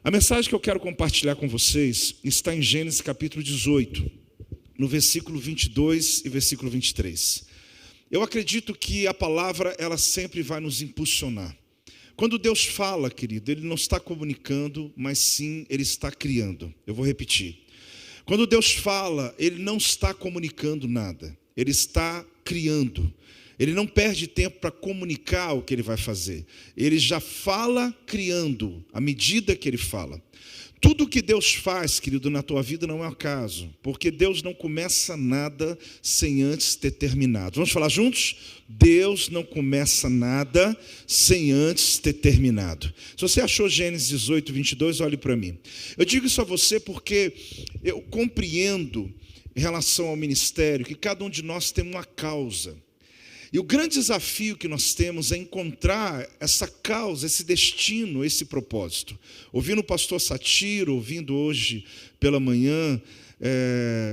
A mensagem que eu quero compartilhar com vocês está em Gênesis capítulo 18, no versículo 22 e versículo 23. Eu acredito que a palavra, ela sempre vai nos impulsionar. Quando Deus fala, querido, Ele não está comunicando, mas sim, Ele está criando. Eu vou repetir. Quando Deus fala, Ele não está comunicando nada, Ele está criando. Ele não perde tempo para comunicar o que Ele vai fazer. Ele já fala criando, à medida que Ele fala. Tudo que Deus faz, querido, na tua vida não é um acaso, porque Deus não começa nada sem antes ter terminado. Vamos falar juntos? Deus não começa nada sem antes ter terminado. Se você achou Gênesis 18, 22, olhe para mim. Eu digo isso a você porque eu compreendo, em relação ao ministério, que cada um de nós tem uma causa. E o grande desafio que nós temos é encontrar essa causa, esse destino, esse propósito. Ouvindo o pastor Satiro, ouvindo hoje pela manhã,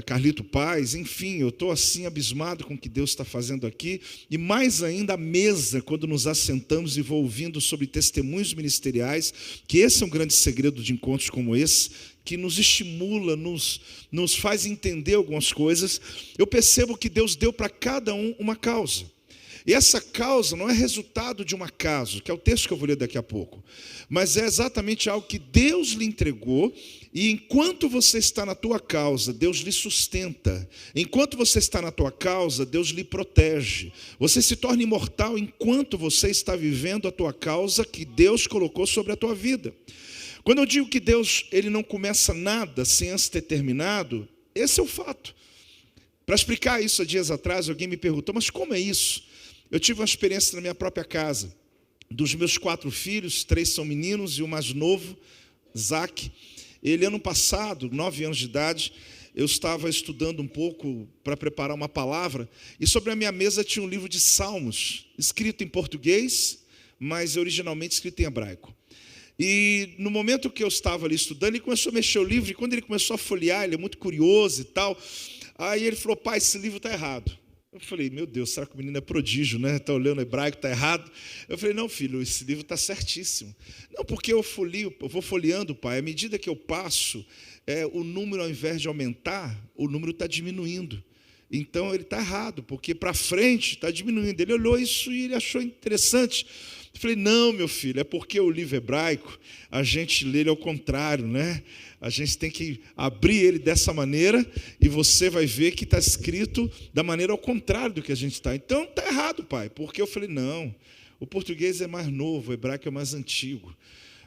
Carlito Paz, enfim, eu estou assim abismado com o que Deus está fazendo aqui. E mais ainda a mesa, quando nos assentamos e vou ouvindo sobre testemunhos ministeriais, que esse é um grande segredo de encontros como esse, que nos estimula, nos faz entender algumas coisas. Eu percebo que Deus deu para cada um uma causa. E essa causa não é resultado de um acaso, que é o texto que eu vou ler daqui a pouco, mas é exatamente algo que Deus lhe entregou, e enquanto você está na tua causa, Deus lhe sustenta. Enquanto você está na tua causa, Deus lhe protege. Você se torna imortal enquanto você está vivendo a tua causa que Deus colocou sobre a tua vida. Quando eu digo que Deus, Ele não começa nada sem antes ter terminado, esse é o fato. Para explicar isso, há dias atrás, alguém me perguntou, mas como é isso? Eu tive uma experiência na minha própria casa. Dos meus 4 filhos, 3 são meninos e o mais novo, Zac. Ele, ano passado, 9 anos de idade, eu estava estudando um pouco para preparar uma palavra, e sobre a minha mesa tinha um livro de Salmos, escrito em português, mas originalmente escrito em hebraico. E no momento que eu estava ali estudando, ele começou a mexer o livro, e quando ele começou a folhear, ele é muito curioso e tal, aí ele falou, pai, esse livro está errado. Eu falei, meu Deus, será que o menino é prodígio, né? Está olhando hebraico, está errado. Eu falei, não, filho, esse livro está certíssimo. Não, porque eu vou folheando, pai, à medida que eu passo, o número, ao invés de aumentar, o número está diminuindo. Então, ele está errado, porque para frente está diminuindo. Ele olhou isso e ele achou interessante. Eu falei, não, meu filho, é porque o livro hebraico, a gente lê ele ao contrário, né? A gente tem que abrir ele dessa maneira e você vai ver que está escrito da maneira ao contrário do que a gente está. Então, está errado, pai, porque eu falei, não, o português é mais novo, o hebraico é mais antigo.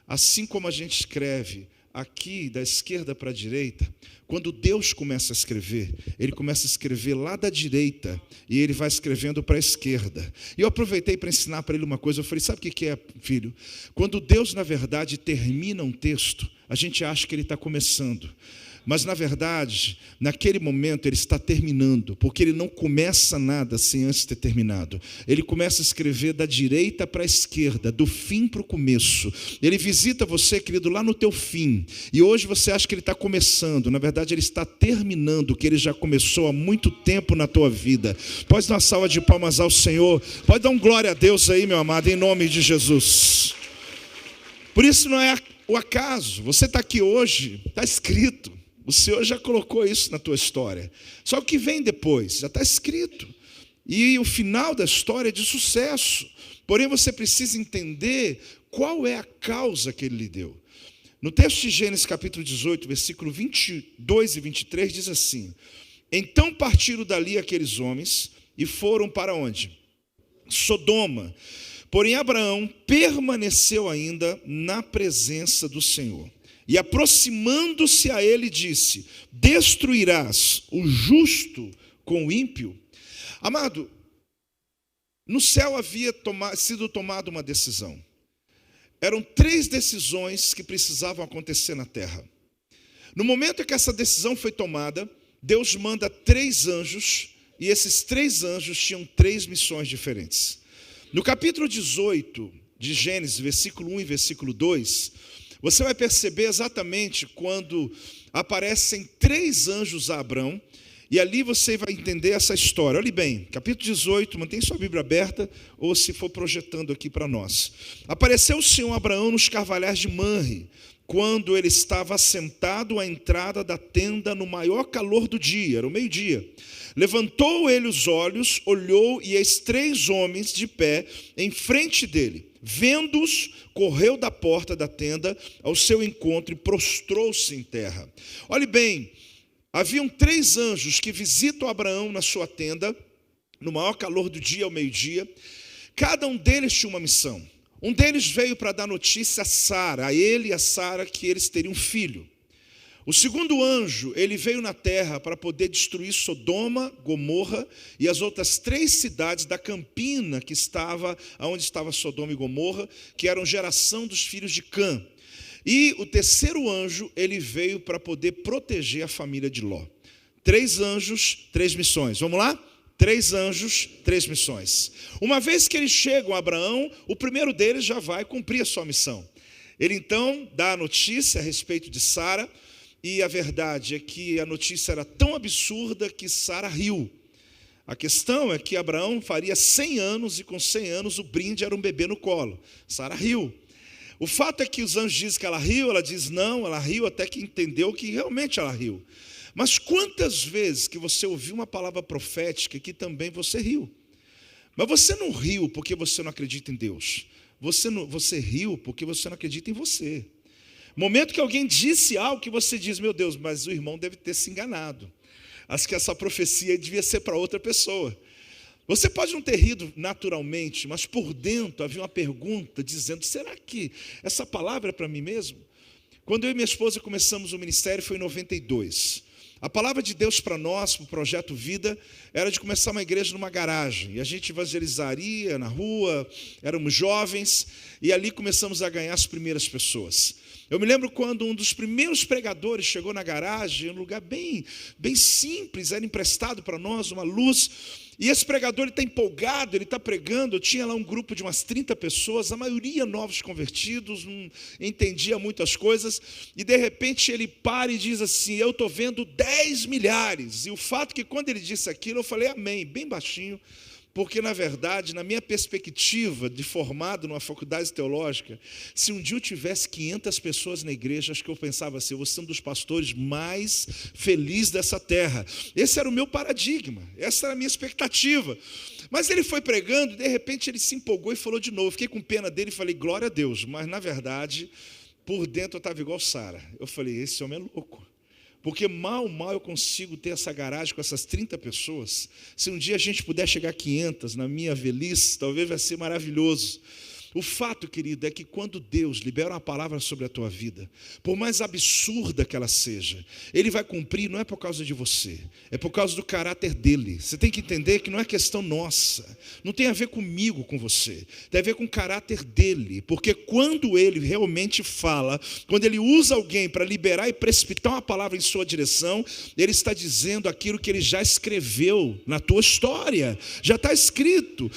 Assim como a gente escreve aqui, da esquerda para a direita, quando Deus começa a escrever, Ele começa a escrever lá da direita, e Ele vai escrevendo para a esquerda. E eu aproveitei para ensinar para ele uma coisa, eu falei, sabe o que é, filho? Quando Deus, na verdade, termina um texto, a gente acha que Ele está começando. Mas, na verdade, naquele momento, Ele está terminando, porque Ele não começa nada sem antes ter terminado. Ele começa a escrever da direita para a esquerda, do fim para o começo. Ele visita você, querido, lá no teu fim. E hoje você acha que Ele está começando. Na verdade, Ele está terminando o que Ele já começou há muito tempo na tua vida. Pode dar uma salva de palmas ao Senhor. Pode dar um glória a Deus aí, meu amado, em nome de Jesus. Por isso não é o acaso. Você está aqui hoje, está escrito. O Senhor já colocou isso na tua história. Só o que vem depois, já está escrito. E o final da história é de sucesso. Porém, você precisa entender qual é a causa que Ele lhe deu. No texto de Gênesis capítulo 18, versículo 22 e 23, diz assim, então partiram dali aqueles homens e foram para onde? Sodoma. Porém, Abraão permaneceu ainda na presença do Senhor. E aproximando-se a ele, disse, destruirás o justo com o ímpio? Amado, no céu havia sido tomada uma decisão. Eram 3 decisões que precisavam acontecer na terra. No momento em que essa decisão foi tomada, Deus manda 3 anjos, e esses 3 anjos tinham 3 missões diferentes. No capítulo 18 de Gênesis, versículo 1 e versículo 2, você vai perceber exatamente quando aparecem 3 anjos a Abrão, e ali você vai entender essa história. Olhe bem, capítulo 18, mantém sua Bíblia aberta, ou se for projetando aqui para nós. Apareceu o Senhor Abraão nos carvalhais de Manre, quando ele estava assentado à entrada da tenda no maior calor do dia, era o meio-dia. Levantou ele os olhos, olhou, e eis 3 homens de pé em frente dele. Vendo-os, correu da porta da tenda ao seu encontro e prostrou-se em terra. Olhe bem, haviam 3 anjos que visitam Abraão na sua tenda, no maior calor do dia, ao meio-dia. Cada um deles tinha uma missão. Um deles veio para dar notícia a Sara, a ele e a Sara, que eles teriam um filho. O segundo anjo, ele veio na terra para poder destruir Sodoma, Gomorra e as outras 3 cidades da campina que estava, onde estava Sodoma e Gomorra, que eram geração dos filhos de Cã. E o terceiro anjo, ele veio para poder proteger a família de Ló. 3 anjos, 3 missões. Vamos lá? 3 anjos, 3 missões. Uma vez que eles chegam a Abraão, o primeiro deles já vai cumprir a sua missão. Ele então dá a notícia a respeito de Sara, e a verdade é que a notícia era tão absurda que Sara riu. A questão é que Abraão faria 100 anos, e com 100 anos o brinde era um bebê no colo. Sara riu. O fato é que os anjos dizem que ela riu, ela diz não, ela riu até que entendeu que realmente ela riu. Mas quantas vezes que você ouviu uma palavra profética que também você riu? Mas você não riu porque você não acredita em Deus. Você riu porque você não acredita em você. Momento que alguém disse algo que você diz, meu Deus, mas o irmão deve ter se enganado. Acho que essa profecia devia ser para outra pessoa. Você pode não ter rido naturalmente, mas por dentro havia uma pergunta dizendo, será que essa palavra é para mim mesmo? Quando eu e minha esposa começamos o ministério foi em 92. A palavra de Deus para nós, para o Projeto Vida, era de começar uma igreja numa garagem. E a gente evangelizaria na rua, éramos jovens, e ali começamos a ganhar as primeiras pessoas. Eu me lembro quando um dos primeiros pregadores chegou na garagem, um lugar bem simples, era emprestado para nós, uma luz. E esse pregador está empolgado, ele está pregando. Eu tinha lá um grupo de umas 30 pessoas, a maioria novos convertidos, não entendia muitas coisas. E de repente ele para e diz assim, eu estou vendo 10 milhares. E o fato é que quando ele disse aquilo, eu falei amém, bem baixinho. Porque, na verdade, na minha perspectiva de formado numa faculdade teológica, se um dia eu tivesse 500 pessoas na igreja, acho que eu pensava assim, eu vou ser um dos pastores mais felizes dessa terra. Esse era o meu paradigma, essa era a minha expectativa. Mas ele foi pregando, e de repente ele se empolgou e falou de novo. Fiquei com pena dele e falei, glória a Deus. Mas, na verdade, por dentro eu estava igual Sara. Eu falei, esse homem é louco. Porque mal eu consigo ter essa garagem com essas 30 pessoas. Se um dia a gente puder chegar a 500 na minha velhice, talvez vai ser maravilhoso. O fato, querido, é que quando Deus libera uma palavra sobre a tua vida, por mais absurda que ela seja, Ele vai cumprir, não é por causa de você, é por causa do caráter dEle. Você tem que entender que não é questão nossa, não tem a ver comigo, com você, tem a ver com o caráter dEle, porque quando Ele realmente fala, quando Ele usa alguém para liberar e precipitar uma palavra em sua direção, Ele está dizendo aquilo que Ele já escreveu na tua história, já está escrito.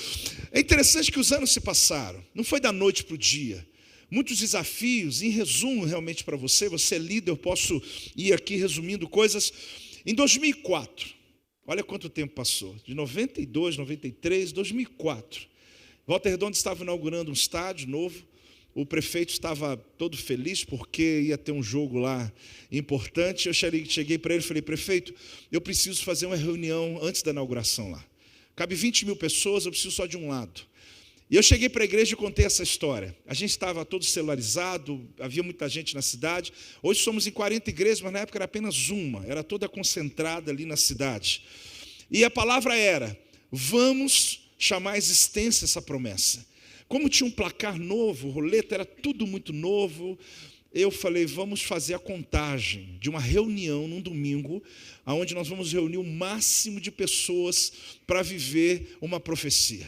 É interessante que os anos se passaram, não foi da noite para o dia. Muitos desafios, em resumo realmente para você, você é líder, eu posso ir aqui resumindo coisas. Em 2004, olha quanto tempo passou, de 92, 93, 2004. Volta Redonda estava inaugurando um estádio novo, o prefeito estava todo feliz porque ia ter um jogo lá importante. Eu cheguei para ele e falei, prefeito, eu preciso fazer uma reunião antes da inauguração lá. Cabe 20 mil pessoas, eu preciso só de um lado. E eu cheguei para a igreja e contei essa história. A gente estava todo celularizado, havia muita gente na cidade. Hoje somos em 40 igrejas, mas na época era apenas uma, era toda concentrada ali na cidade. E a palavra era, vamos chamar à existência essa promessa. Como tinha um placar novo, roleta, era tudo muito novo, eu falei, vamos fazer a contagem de uma reunião num domingo, onde nós vamos reunir o máximo de pessoas para viver uma profecia.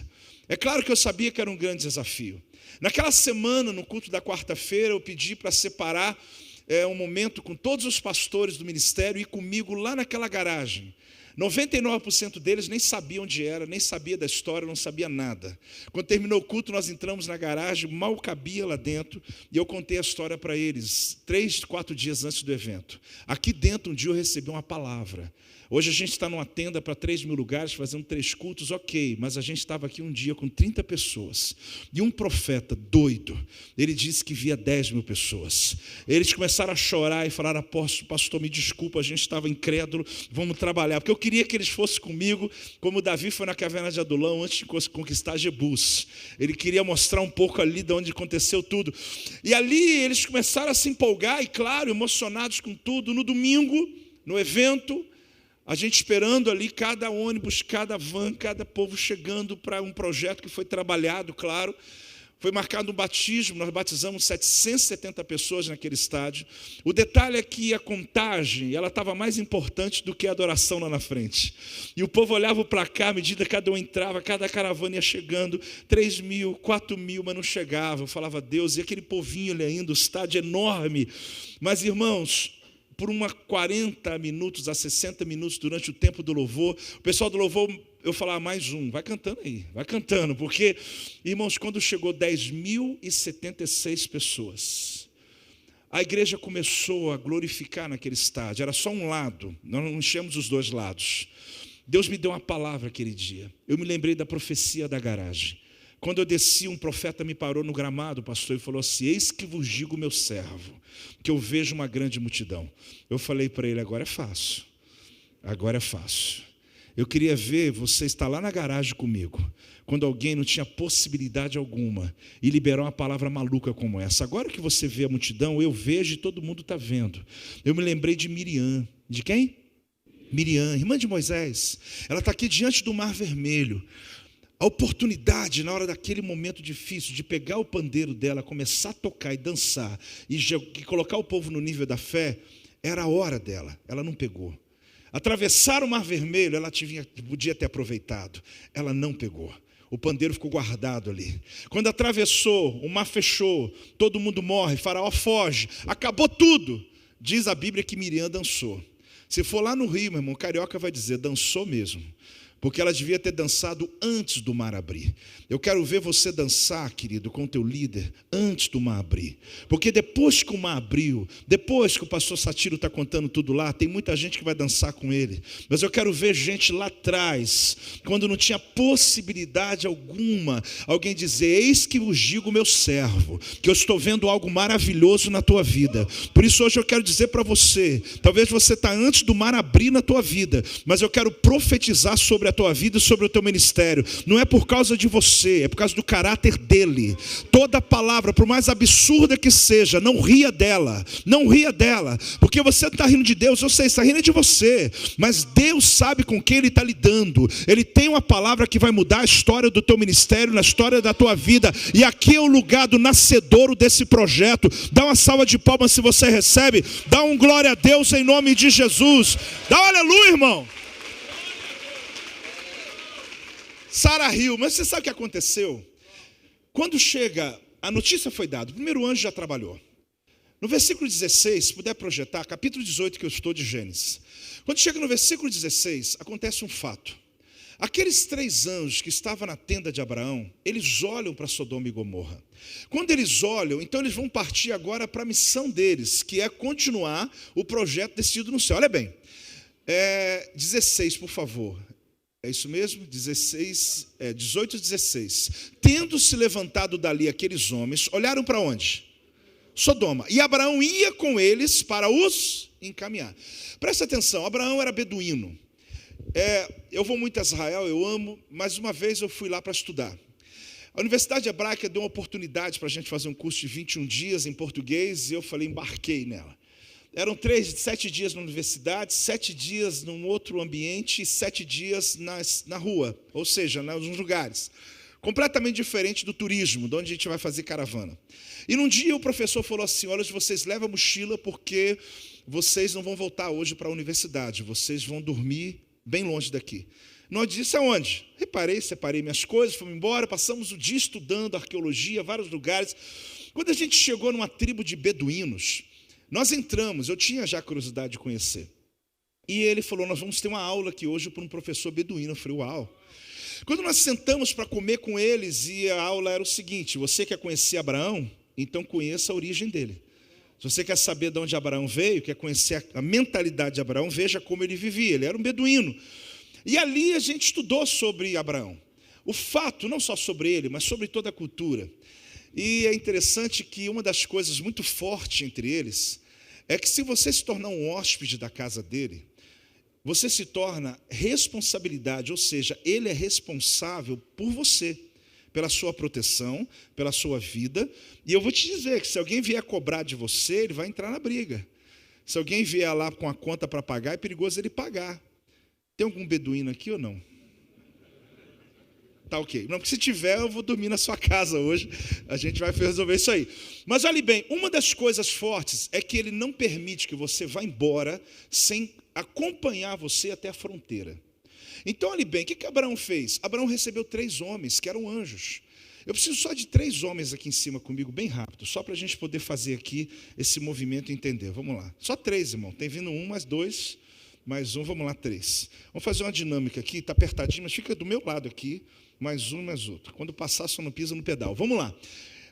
É claro que eu sabia que era um grande desafio. Naquela semana, no culto da quarta-feira, eu pedi para separar um momento com todos os pastores do ministério e comigo lá naquela garagem. 99% deles nem sabiam onde era, nem sabia da história, não sabia nada. Quando terminou o culto, nós entramos na garagem, mal cabia lá dentro, e eu contei a história para eles, 3, 4 dias antes do evento. Aqui dentro, um dia eu recebi uma palavra. Hoje a gente está numa tenda para 3.000 lugares, fazendo 3 cultos, ok, mas a gente estava aqui um dia com 30 pessoas. E um profeta doido, ele disse que via 10.000 pessoas. Eles começaram a chorar e falaram: apóstolo, pastor, me desculpa, a gente estava incrédulo, vamos trabalhar. Porque eu queria que eles fossem comigo, como Davi foi na caverna de Adulão antes de conquistar Jebus. Ele queria mostrar um pouco ali de onde aconteceu tudo. E ali eles começaram a se empolgar e, claro, emocionados com tudo. No domingo, no evento, a gente esperando ali cada ônibus, cada van, cada povo chegando para um projeto que foi trabalhado, claro. Foi marcado um batismo, nós batizamos 770 pessoas naquele estádio. O detalhe é que a contagem, ela estava mais importante do que a adoração lá na frente. E o povo olhava para cá, à medida que cada um entrava, cada caravana ia chegando, 3.000, 4.000, mas não chegava. Eu falava: Deus, e aquele povinho ali ainda, o estádio enorme. Mas, irmãos, por 40 minutos a 60 minutos durante o tempo do louvor, o pessoal do louvor, eu falava: mais um, vai cantando aí, vai cantando, porque, irmãos, quando chegou 10.076 pessoas, a igreja começou a glorificar naquele estádio. Era só um lado, nós não enchemos os dois lados. Deus me deu uma palavra aquele dia. Eu me lembrei da profecia da garagem. Quando eu desci, um profeta me parou no gramado, pastor, e falou assim: eis que vos digo, meu servo, que eu vejo uma grande multidão. Eu falei para ele: agora é fácil, agora é fácil. Eu queria ver você estar lá na garagem comigo, quando alguém não tinha possibilidade alguma, e liberar uma palavra maluca como essa. Agora que você vê a multidão, eu vejo e todo mundo está vendo. Eu me lembrei de Miriam. De quem? Miriam, irmã de Moisés. Ela está aqui diante do Mar Vermelho. A oportunidade, na hora daquele momento difícil, de pegar o pandeiro dela, começar a tocar e dançar, e colocar o povo no nível da fé, era a hora dela. Ela não pegou. Atravessar o Mar Vermelho, ela podia ter aproveitado. Ela não pegou. O pandeiro ficou guardado ali. Quando atravessou, o mar fechou, todo mundo morre, Faraó foge, acabou tudo. Diz a Bíblia que Miriam dançou. Se for lá no Rio, meu irmão, carioca vai dizer: dançou mesmo. Porque ela devia ter dançado antes do mar abrir. Eu quero ver você dançar, querido, com o teu líder, antes do mar abrir. Porque depois que o mar abriu, depois que o pastor Satiro está contando tudo lá, tem muita gente que vai dançar com ele. Mas eu quero ver gente lá atrás, quando não tinha possibilidade alguma, alguém dizer: eis que vos digo, meu servo, que eu estou vendo algo maravilhoso na tua vida. Por isso hoje eu quero dizer para você, talvez você está antes do mar abrir na tua vida, mas eu quero profetizar sobre a tua vida e sobre o teu ministério. Não é por causa de você, é por causa do caráter dele. Toda palavra, por mais absurda que seja, não ria dela, não ria dela, porque você está rindo de Deus, eu sei, está rindo de você, mas Deus sabe com quem ele está lidando. Ele tem uma palavra que vai mudar a história do teu ministério, na história da tua vida, e aqui é o lugar do nascedouro desse projeto. Dá uma salva de palmas se você recebe, dá um glória a Deus em nome de Jesus, dá um aleluia, irmão. Sara riu, mas você sabe o que aconteceu? Quando chega, a notícia foi dada, o primeiro anjo já trabalhou. No versículo 16, se puder projetar, capítulo 18 que eu estou de Gênesis. Quando chega no versículo 16, acontece um fato. Aqueles 3 anjos que estavam na tenda de Abraão, eles olham para Sodoma e Gomorra. Quando eles olham, então eles vão partir agora para a missão deles, que é continuar o projeto decidido no céu. Olha bem, 16, por favor. É isso mesmo? 18 e 16. Tendo se levantado dali aqueles homens, olharam para onde? Sodoma. E Abraão ia com eles para os encaminhar. Presta atenção, Abraão era beduíno. Eu vou muito a Israel, eu amo, mas uma vez eu fui lá para estudar. A Universidade Hebraica deu uma oportunidade para a gente fazer um curso de 21 dias em português, e eu falei, embarquei nela. Eram 7 dias na universidade, 7 dias num outro ambiente e 7 dias na rua, ou seja, nos lugares. Completamente diferente do turismo, de onde a gente vai fazer caravana. E num dia o professor falou assim: olha, vocês levam a mochila porque vocês não vão voltar hoje para a universidade, vocês vão dormir bem longe daqui. Nós disse aonde? Separei minhas coisas, fomos embora, passamos o dia estudando arqueologia, vários lugares. Quando a gente chegou numa tribo de beduínos, nós entramos, eu tinha já curiosidade de conhecer. E ele falou: nós vamos ter uma aula aqui hoje para um professor beduíno. Eu falei: uau. Quando nós sentamos para comer com eles, e a aula era o seguinte: você quer conhecer Abraão? Então conheça a origem dele. Se você quer saber de onde Abraão veio, quer conhecer a mentalidade de Abraão, veja como ele vivia. Ele era um beduíno. E ali a gente estudou sobre Abraão. O fato, não só sobre ele, mas sobre toda a cultura. E é interessante que uma das coisas muito fortes entre eles é que se você se tornar um hóspede da casa dele, você se torna responsabilidade, ou seja, ele é responsável por você, pela sua proteção, pela sua vida. E eu vou te dizer que se alguém vier cobrar de você, ele vai entrar na briga. Se alguém vier lá com a conta para pagar, é perigoso ele pagar. Tem algum beduíno aqui ou não? Tá ok. Não, porque se tiver, eu vou dormir na sua casa hoje. A gente vai resolver isso aí. Mas olhe bem, uma das coisas fortes é que ele não permite que você vá embora sem acompanhar você até a fronteira. Então, olhe bem, o que Abraão fez? Abraão recebeu 3 homens que eram anjos. Eu preciso só de 3 homens aqui em cima comigo, bem rápido, só para a gente poder fazer aqui esse movimento e entender. Vamos lá. Só 3, irmão. Tem vindo 1, mais 2, mais 1, vamos lá, 3. Vamos fazer uma dinâmica aqui, está apertadinho, mas fica do meu lado aqui, mais um, mais outro. Quando passar, só não pisa no pedal. Vamos lá.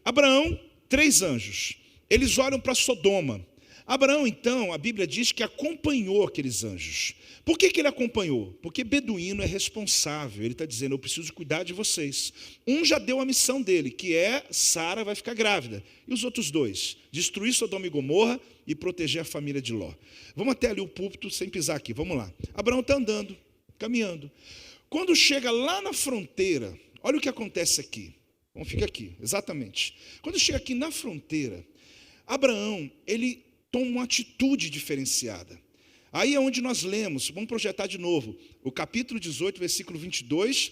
Abraão, 3 anjos. Eles olham para Sodoma. Abraão, então, a Bíblia diz que acompanhou aqueles anjos. Por que ele acompanhou? Porque beduíno é responsável. Ele está dizendo, eu preciso cuidar de vocês. Um já deu a missão dele, que é, Sara vai ficar grávida. E os outros 2? Destruir Sodoma e Gomorra e proteger a família de Ló. Vamos até ali o púlpito, sem pisar aqui, vamos lá. Abraão está andando, caminhando. Quando chega lá na fronteira, olha o que acontece aqui. Vamos ficar aqui, exatamente. Quando chega aqui na fronteira, Abraão, ele toma uma atitude diferenciada. Aí é onde nós lemos, vamos projetar de novo, o capítulo 18, versículo 22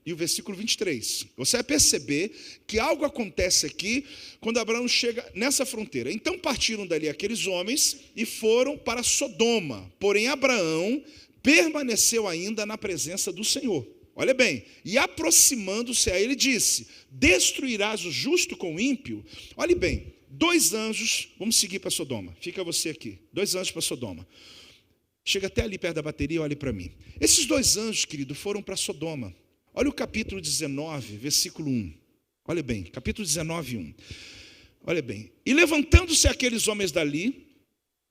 e o versículo 23. Você vai perceber que algo acontece aqui quando Abraão chega nessa fronteira. Então partiram dali aqueles homens e foram para Sodoma. Porém Abraão permaneceu ainda na presença do Senhor. Olha bem, e aproximando-se a ele disse, destruirás o justo com o ímpio? Olhe bem, 2 anjos, vamos seguir para Sodoma, fica você aqui, 2 anjos para Sodoma. Chega até ali perto da bateria, olhe para mim. Esses 2 anjos, querido, foram para Sodoma. Olha o capítulo 19, versículo 1. Olha bem, capítulo 19, 1. Olha bem. E levantando-se aqueles homens dali,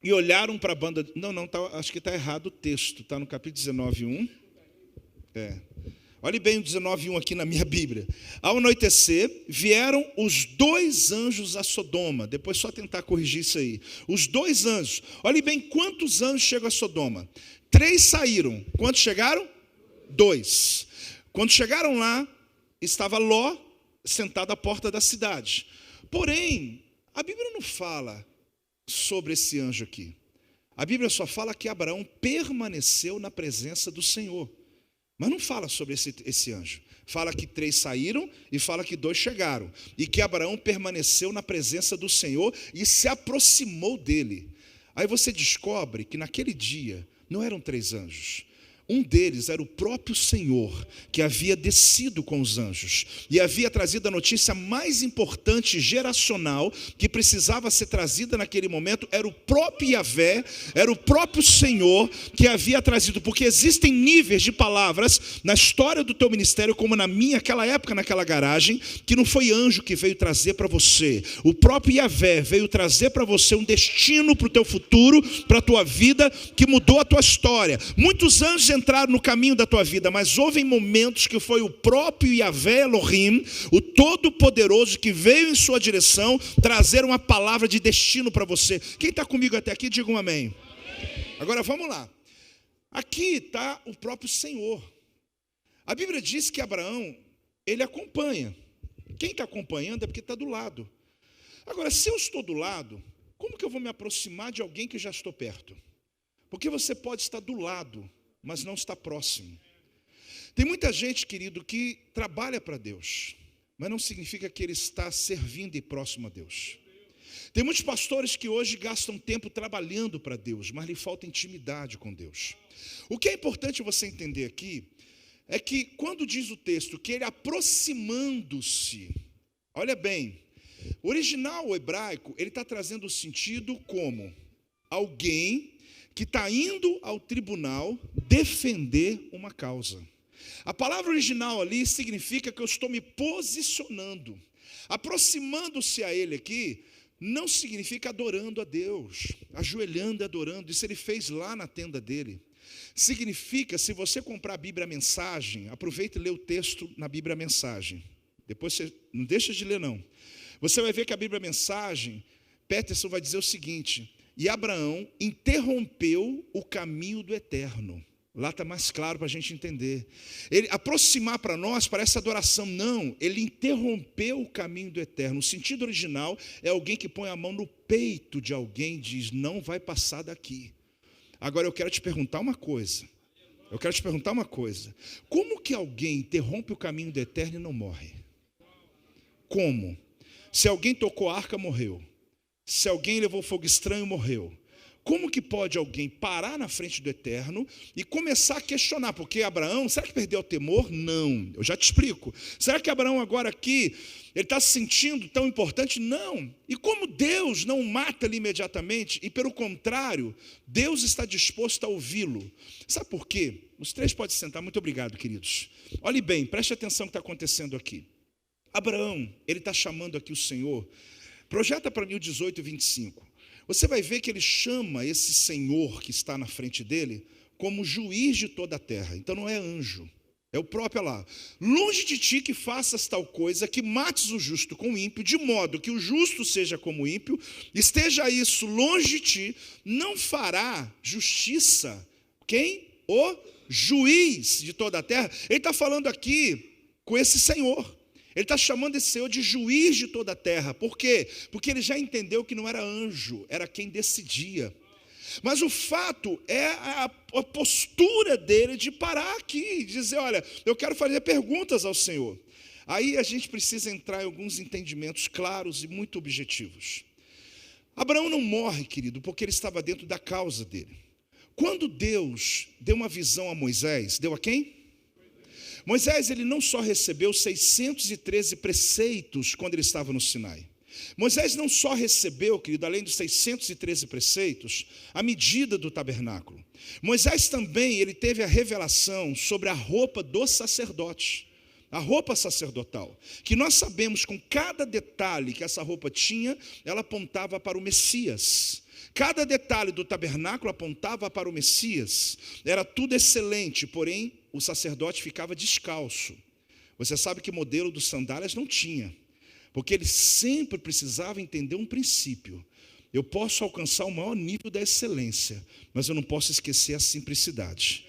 e olharam para a banda... Não, acho que está errado o texto. Está no capítulo 19, 1. Olhe bem o 19, 1 aqui na minha Bíblia. Ao anoitecer, vieram os 2 anjos a Sodoma. Depois só tentar corrigir isso aí. Os 2 anjos. Olhe bem quantos anjos chegam a Sodoma. 3 saíram. Quantos chegaram? 2. Quando chegaram lá, estava Ló sentado à porta da cidade. Porém, a Bíblia não fala sobre esse anjo aqui. A Bíblia só fala que Abraão permaneceu na presença do Senhor. Mas não fala sobre esse anjo. Fala que 3 saíram e fala que 2 chegaram. E que Abraão permaneceu na presença do Senhor e se aproximou dele. Aí você descobre que naquele dia não eram 3 anjos. Um deles era o próprio Senhor, que havia descido com os anjos e havia trazido a notícia mais importante, geracional, que precisava ser trazida naquele momento. Era o próprio Yahvé, era o próprio Senhor que havia trazido, porque existem níveis de palavras na história do teu ministério, como na minha, aquela época, naquela garagem, que não foi anjo que veio trazer para você. O próprio Yahvé veio trazer para você um destino para o teu futuro, para a tua vida, que mudou a tua história. Muitos anjos entraram no caminho da tua vida, mas houve momentos que foi o próprio Yahvé Elohim, o Todo-Poderoso, que veio em sua direção trazer uma palavra de destino para você. Quem está comigo até aqui, diga um amém. Agora vamos lá. Aqui está o próprio Senhor. A Bíblia diz que Abraão, ele acompanha. Quem está acompanhando é porque está do lado. Agora, se eu estou do lado, como que eu vou me aproximar de alguém que já estou perto? Porque você pode estar do lado, mas não está próximo. Tem muita gente, querido, que trabalha para Deus, mas não significa que ele está servindo e próximo a Deus. Tem muitos pastores que hoje gastam tempo trabalhando para Deus, mas lhe falta intimidade com Deus. O que é importante você entender aqui é que quando diz o texto que ele aproximando-se, olha bem, o original hebraico, ele está trazendo o sentido como alguém que está indo ao tribunal defender uma causa. A palavra original ali significa que eu estou me posicionando. Aproximando-se a ele aqui, não significa adorando a Deus, ajoelhando e adorando. Isso ele fez lá na tenda dele. Significa, se você comprar a Bíblia Mensagem, aproveita e lê o texto na Bíblia Mensagem. Depois você não deixa de ler, não. Você vai ver que a Bíblia Mensagem, Peterson vai dizer o seguinte: e Abraão interrompeu o caminho do eterno. Lá está mais claro para a gente entender. Ele aproximar para nós parece adoração. Não, ele interrompeu o caminho do eterno. O sentido original é alguém que põe a mão no peito de alguém e diz: não vai passar daqui. Agora eu quero te perguntar uma coisa. Como que alguém interrompe o caminho do eterno e não morre? Como? Se alguém tocou a arca, morreu. Se alguém levou fogo estranho, morreu. Como que pode alguém parar na frente do eterno e começar a questionar? Porque Abraão, será que perdeu o temor? Não, eu já te explico. Será que Abraão agora aqui, ele está se sentindo tão importante? Não. E como Deus não o mata ali imediatamente, e pelo contrário, Deus está disposto a ouvi-lo. Sabe por quê? Os três podem sentar, muito obrigado, queridos. Olhe bem, preste atenção no que está acontecendo aqui. Abraão, ele está chamando aqui o Senhor. Projeta para mim o 18 e 25. Você vai ver que ele chama esse Senhor que está na frente dele como juiz de toda a terra. Então não é anjo, é o próprio lá. Longe de ti que faças tal coisa, que mates o justo com o ímpio, de modo que o justo seja como o ímpio, esteja isso longe de ti, não fará justiça. Quem? O juiz de toda a terra. Ele está falando aqui com esse Senhor. Ele está chamando esse Senhor de juiz de toda a terra. Por quê? Porque ele já entendeu que não era anjo, era quem decidia. Mas o fato é a postura dele de parar aqui e dizer: olha, eu quero fazer perguntas ao Senhor. Aí a gente precisa entrar em alguns entendimentos claros e muito objetivos. Abraão não morre, querido, porque ele estava dentro da causa dele. Quando Deus deu uma visão a Moisés, deu a quem? Moisés, ele não só recebeu 613 preceitos quando ele estava no Sinai. Moisés não só recebeu, querido, além dos 613 preceitos, a medida do tabernáculo. Moisés também, ele teve a revelação sobre a roupa do sacerdote, a roupa sacerdotal, que nós sabemos com cada detalhe que essa roupa tinha, ela apontava para o Messias. Cada detalhe do tabernáculo apontava para o Messias. Era tudo excelente, porém o sacerdote ficava descalço. Você sabe que modelo dos sandálias não tinha, porque ele sempre precisava entender um princípio. Eu posso alcançar o maior nível da excelência, mas eu não posso esquecer a simplicidade.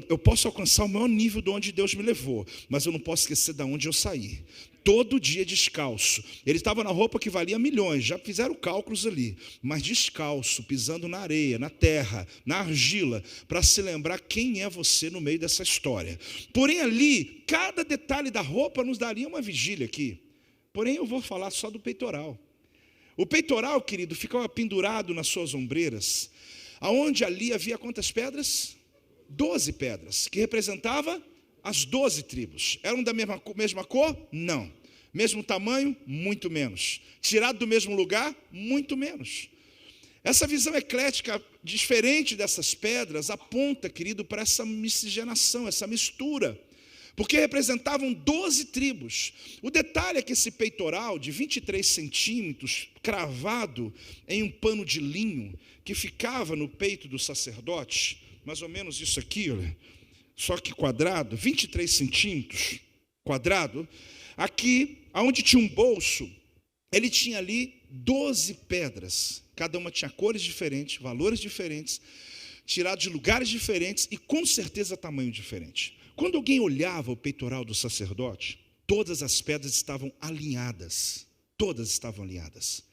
Eu posso alcançar o maior nível de onde Deus me levou, mas eu não posso esquecer de onde eu saí. Todo dia descalço. Ele estava na roupa que valia milhões, já fizeram cálculos ali, mas descalço, pisando na areia, na terra, na argila, para se lembrar quem é você no meio dessa história. Porém ali, cada detalhe da roupa nos daria uma vigília aqui. Porém eu vou falar só do peitoral. O peitoral, querido, ficava pendurado nas suas ombreiras, aonde ali havia quantas pedras? 12 pedras, que representava as 12 tribos. Eram da mesma cor? Não. Mesmo tamanho? Muito menos. Tirado do mesmo lugar? Muito menos. Essa visão eclética, diferente dessas pedras, aponta, querido, para essa miscigenação, essa mistura, porque representavam 12 tribos. O detalhe é que esse peitoral de 23 centímetros, cravado em um pano de linho, que ficava no peito do sacerdote, mais ou menos isso aqui, olha, só que quadrado, 23 centímetros, quadrado, aqui, onde tinha um bolso, ele tinha ali 12 pedras, cada uma tinha cores diferentes, valores diferentes, tirados de lugares diferentes e com certeza tamanho diferente. Quando alguém olhava o peitoral do sacerdote, todas as pedras estavam alinhadas, todas estavam alinhadas.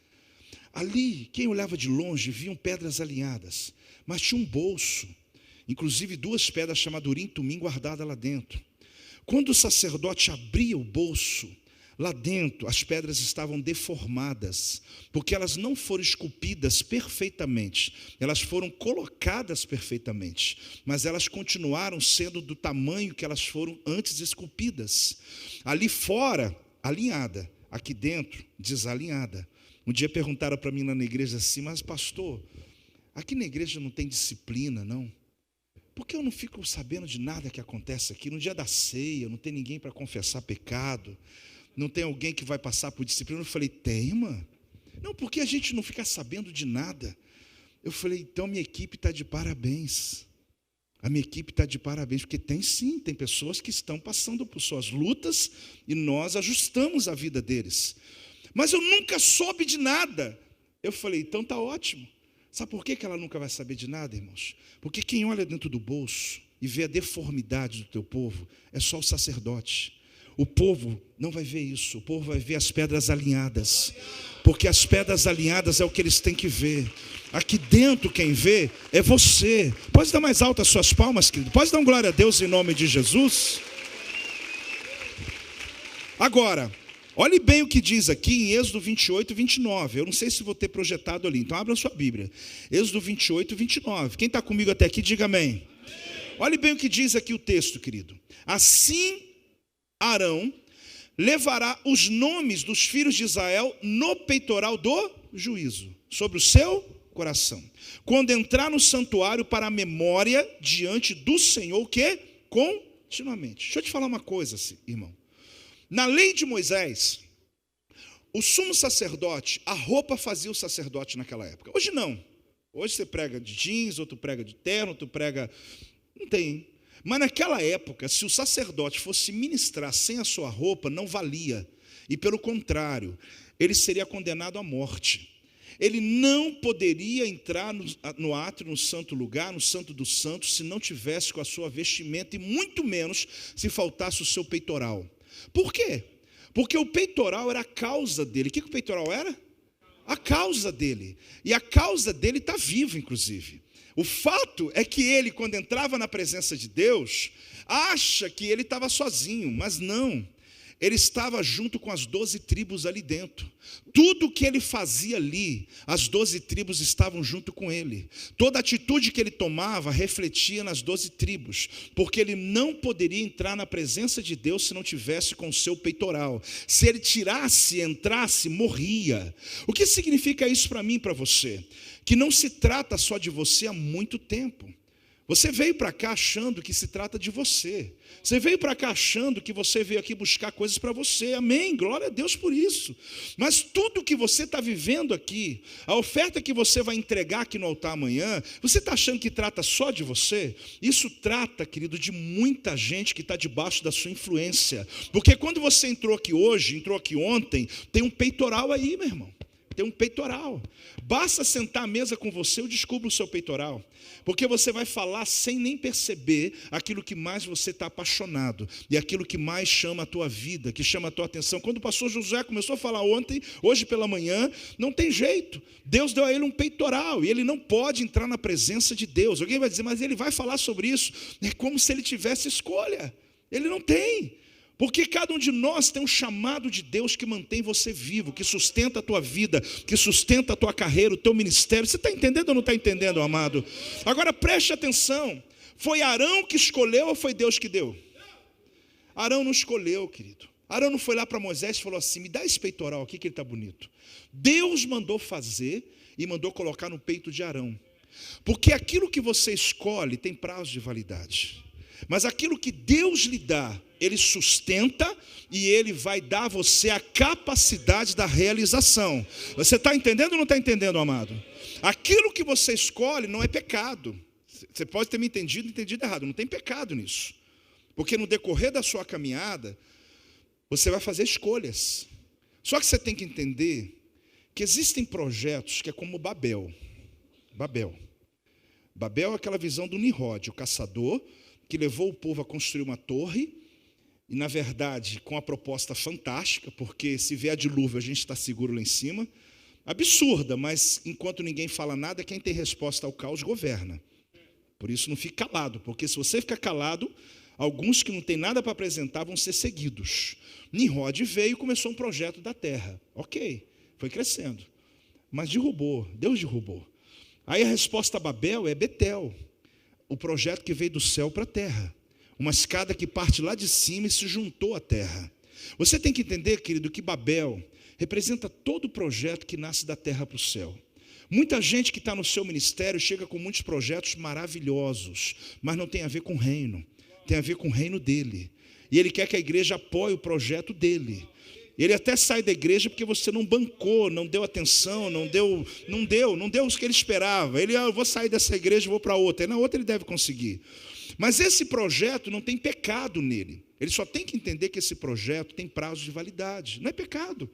Ali, quem olhava de longe, viam pedras alinhadas, mas tinha um bolso, inclusive 2 pedras chamadas Urim e Tumim guardadas lá dentro. Quando o sacerdote abria o bolso, lá dentro as pedras estavam deformadas, porque elas não foram esculpidas perfeitamente, elas foram colocadas perfeitamente, mas elas continuaram sendo do tamanho que elas foram antes esculpidas. Ali fora, alinhada, aqui dentro, desalinhada. Um dia perguntaram para mim lá na igreja assim: mas pastor, aqui na igreja não tem disciplina, não? Porque eu não fico sabendo de nada que acontece aqui. No dia da ceia, não tem ninguém para confessar pecado, não tem alguém que vai passar por disciplina. Eu falei: tem, irmã. Não, porque a gente não fica sabendo de nada. Eu falei, então minha equipe está de parabéns. A minha equipe está de parabéns, porque tem sim, tem pessoas que estão passando por suas lutas e nós ajustamos a vida deles. Mas eu nunca soube de nada. Eu falei, então está ótimo. Sabe por que ela nunca vai saber de nada, irmãos? Porque quem olha dentro do bolso e vê a deformidade do teu povo é só o sacerdote. O povo não vai ver isso, o povo vai ver as pedras alinhadas, porque as pedras alinhadas é o que eles têm que ver. Aqui dentro quem vê é você. Pode dar mais alto as suas palmas, querido? Pode dar um glória a Deus em nome de Jesus? Agora, olhe bem o que diz aqui em Êxodo 28, 29. Eu não sei se vou ter projetado ali, então abra a sua Bíblia. Êxodo 28, 29. Quem está comigo até aqui, diga amém. Olhe bem o que diz aqui o texto, querido. Assim Arão levará os nomes dos filhos de Israel no peitoral do juízo, sobre o seu coração, quando entrar no santuário para a memória diante do Senhor, que continuamente. Deixa eu te falar uma coisa, irmão. Na lei de Moisés, o sumo sacerdote, a roupa fazia o sacerdote naquela época. Hoje não. Hoje você prega de jeans, outro prega de terno, outro prega... Não tem. Mas naquela época, se o sacerdote fosse ministrar sem a sua roupa, não valia. E pelo contrário, ele seria condenado à morte. Ele não poderia entrar no átrio, no santo lugar, no santo dos santos, se não tivesse com a sua vestimenta, e muito menos se faltasse o seu peitoral. Por quê? Porque o peitoral era a causa dele. O que o peitoral era? A causa dele. E a causa dele está viva, inclusive. O fato é que ele, quando entrava na presença de Deus, acha que ele estava sozinho, mas não. Ele estava junto com as 12 tribos ali dentro. Tudo que ele fazia ali, as 12 tribos estavam junto com ele. Toda atitude que ele tomava refletia nas 12 tribos, porque ele não poderia entrar na presença de Deus se não tivesse com o seu peitoral. Se ele tirasse, entrasse, morria. O que significa isso para mim e para você? Que não se trata só de você há muito tempo. Você veio para cá achando que se trata de você. Você veio para cá achando que você veio aqui buscar coisas para você. Amém, glória a Deus por isso. Mas tudo que você está vivendo aqui, a oferta que você vai entregar aqui no altar amanhã, você está achando que trata só de você? Isso trata, querido, de muita gente que está debaixo da sua influência. Porque quando você entrou aqui hoje, entrou aqui ontem, tem um peitoral aí, meu irmão. Tem um peitoral. Basta sentar à mesa com você, eu descubro o seu peitoral. Porque você vai falar sem nem perceber aquilo que mais você está apaixonado. E aquilo que mais chama a tua vida, que chama a tua atenção. Quando o pastor Josué começou a falar ontem, hoje pela manhã, não tem jeito. Deus deu a ele um peitoral e ele não pode entrar na presença de Deus. Alguém vai dizer, mas ele vai falar sobre isso. É como se ele tivesse escolha. Ele não tem. Porque cada um de nós tem um chamado de Deus que mantém você vivo, que sustenta a tua vida, que sustenta a tua carreira, o teu ministério. Você está entendendo ou não está entendendo, amado? Agora preste atenção, foi Arão que escolheu ou foi Deus que deu? Arão não escolheu, querido. Arão não foi lá para Moisés e falou assim, me dá esse peitoral aqui que ele está bonito. Deus mandou fazer e mandou colocar no peito de Arão. Porque aquilo que você escolhe tem prazo de validade. Mas aquilo que Deus lhe dá, Ele sustenta e Ele vai dar a você a capacidade da realização. Você está entendendo ou não está entendendo, amado? Aquilo que você escolhe não é pecado. Você pode ter me entendido errado, não tem pecado nisso. Porque no decorrer da sua caminhada, você vai fazer escolhas. Só que você tem que entender que existem projetos que é como Babel. Babel é aquela visão do Nimrod, o caçador, que levou o povo a construir uma torre, e na verdade com a proposta fantástica, porque se vier dilúvio a gente está seguro lá em cima, absurda, mas enquanto ninguém fala nada, quem tem resposta ao caos governa. Por isso não fique calado, porque se você ficar calado, alguns que não têm nada para apresentar vão ser seguidos. Nimrod veio e começou um projeto da terra, ok, foi crescendo, mas derrubou, Deus derrubou. Aí a resposta a Babel é Betel, o projeto que veio do céu para a terra. Uma escada que parte lá de cima e se juntou à terra. Você tem que entender, querido, que Babel representa todo o projeto que nasce da terra para o céu. Muita gente que está no seu ministério chega com muitos projetos maravilhosos, mas não tem a ver com o reino, tem a ver com o reino dele. E ele quer que a igreja apoie o projeto dele. Ele até sai da igreja porque você não bancou, não deu atenção, não deu o que ele esperava. Ele, eu vou sair dessa igreja e vou para outra. E na outra ele deve conseguir. Mas esse projeto não tem pecado nele. Ele só tem que entender que esse projeto tem prazo de validade. Não é pecado.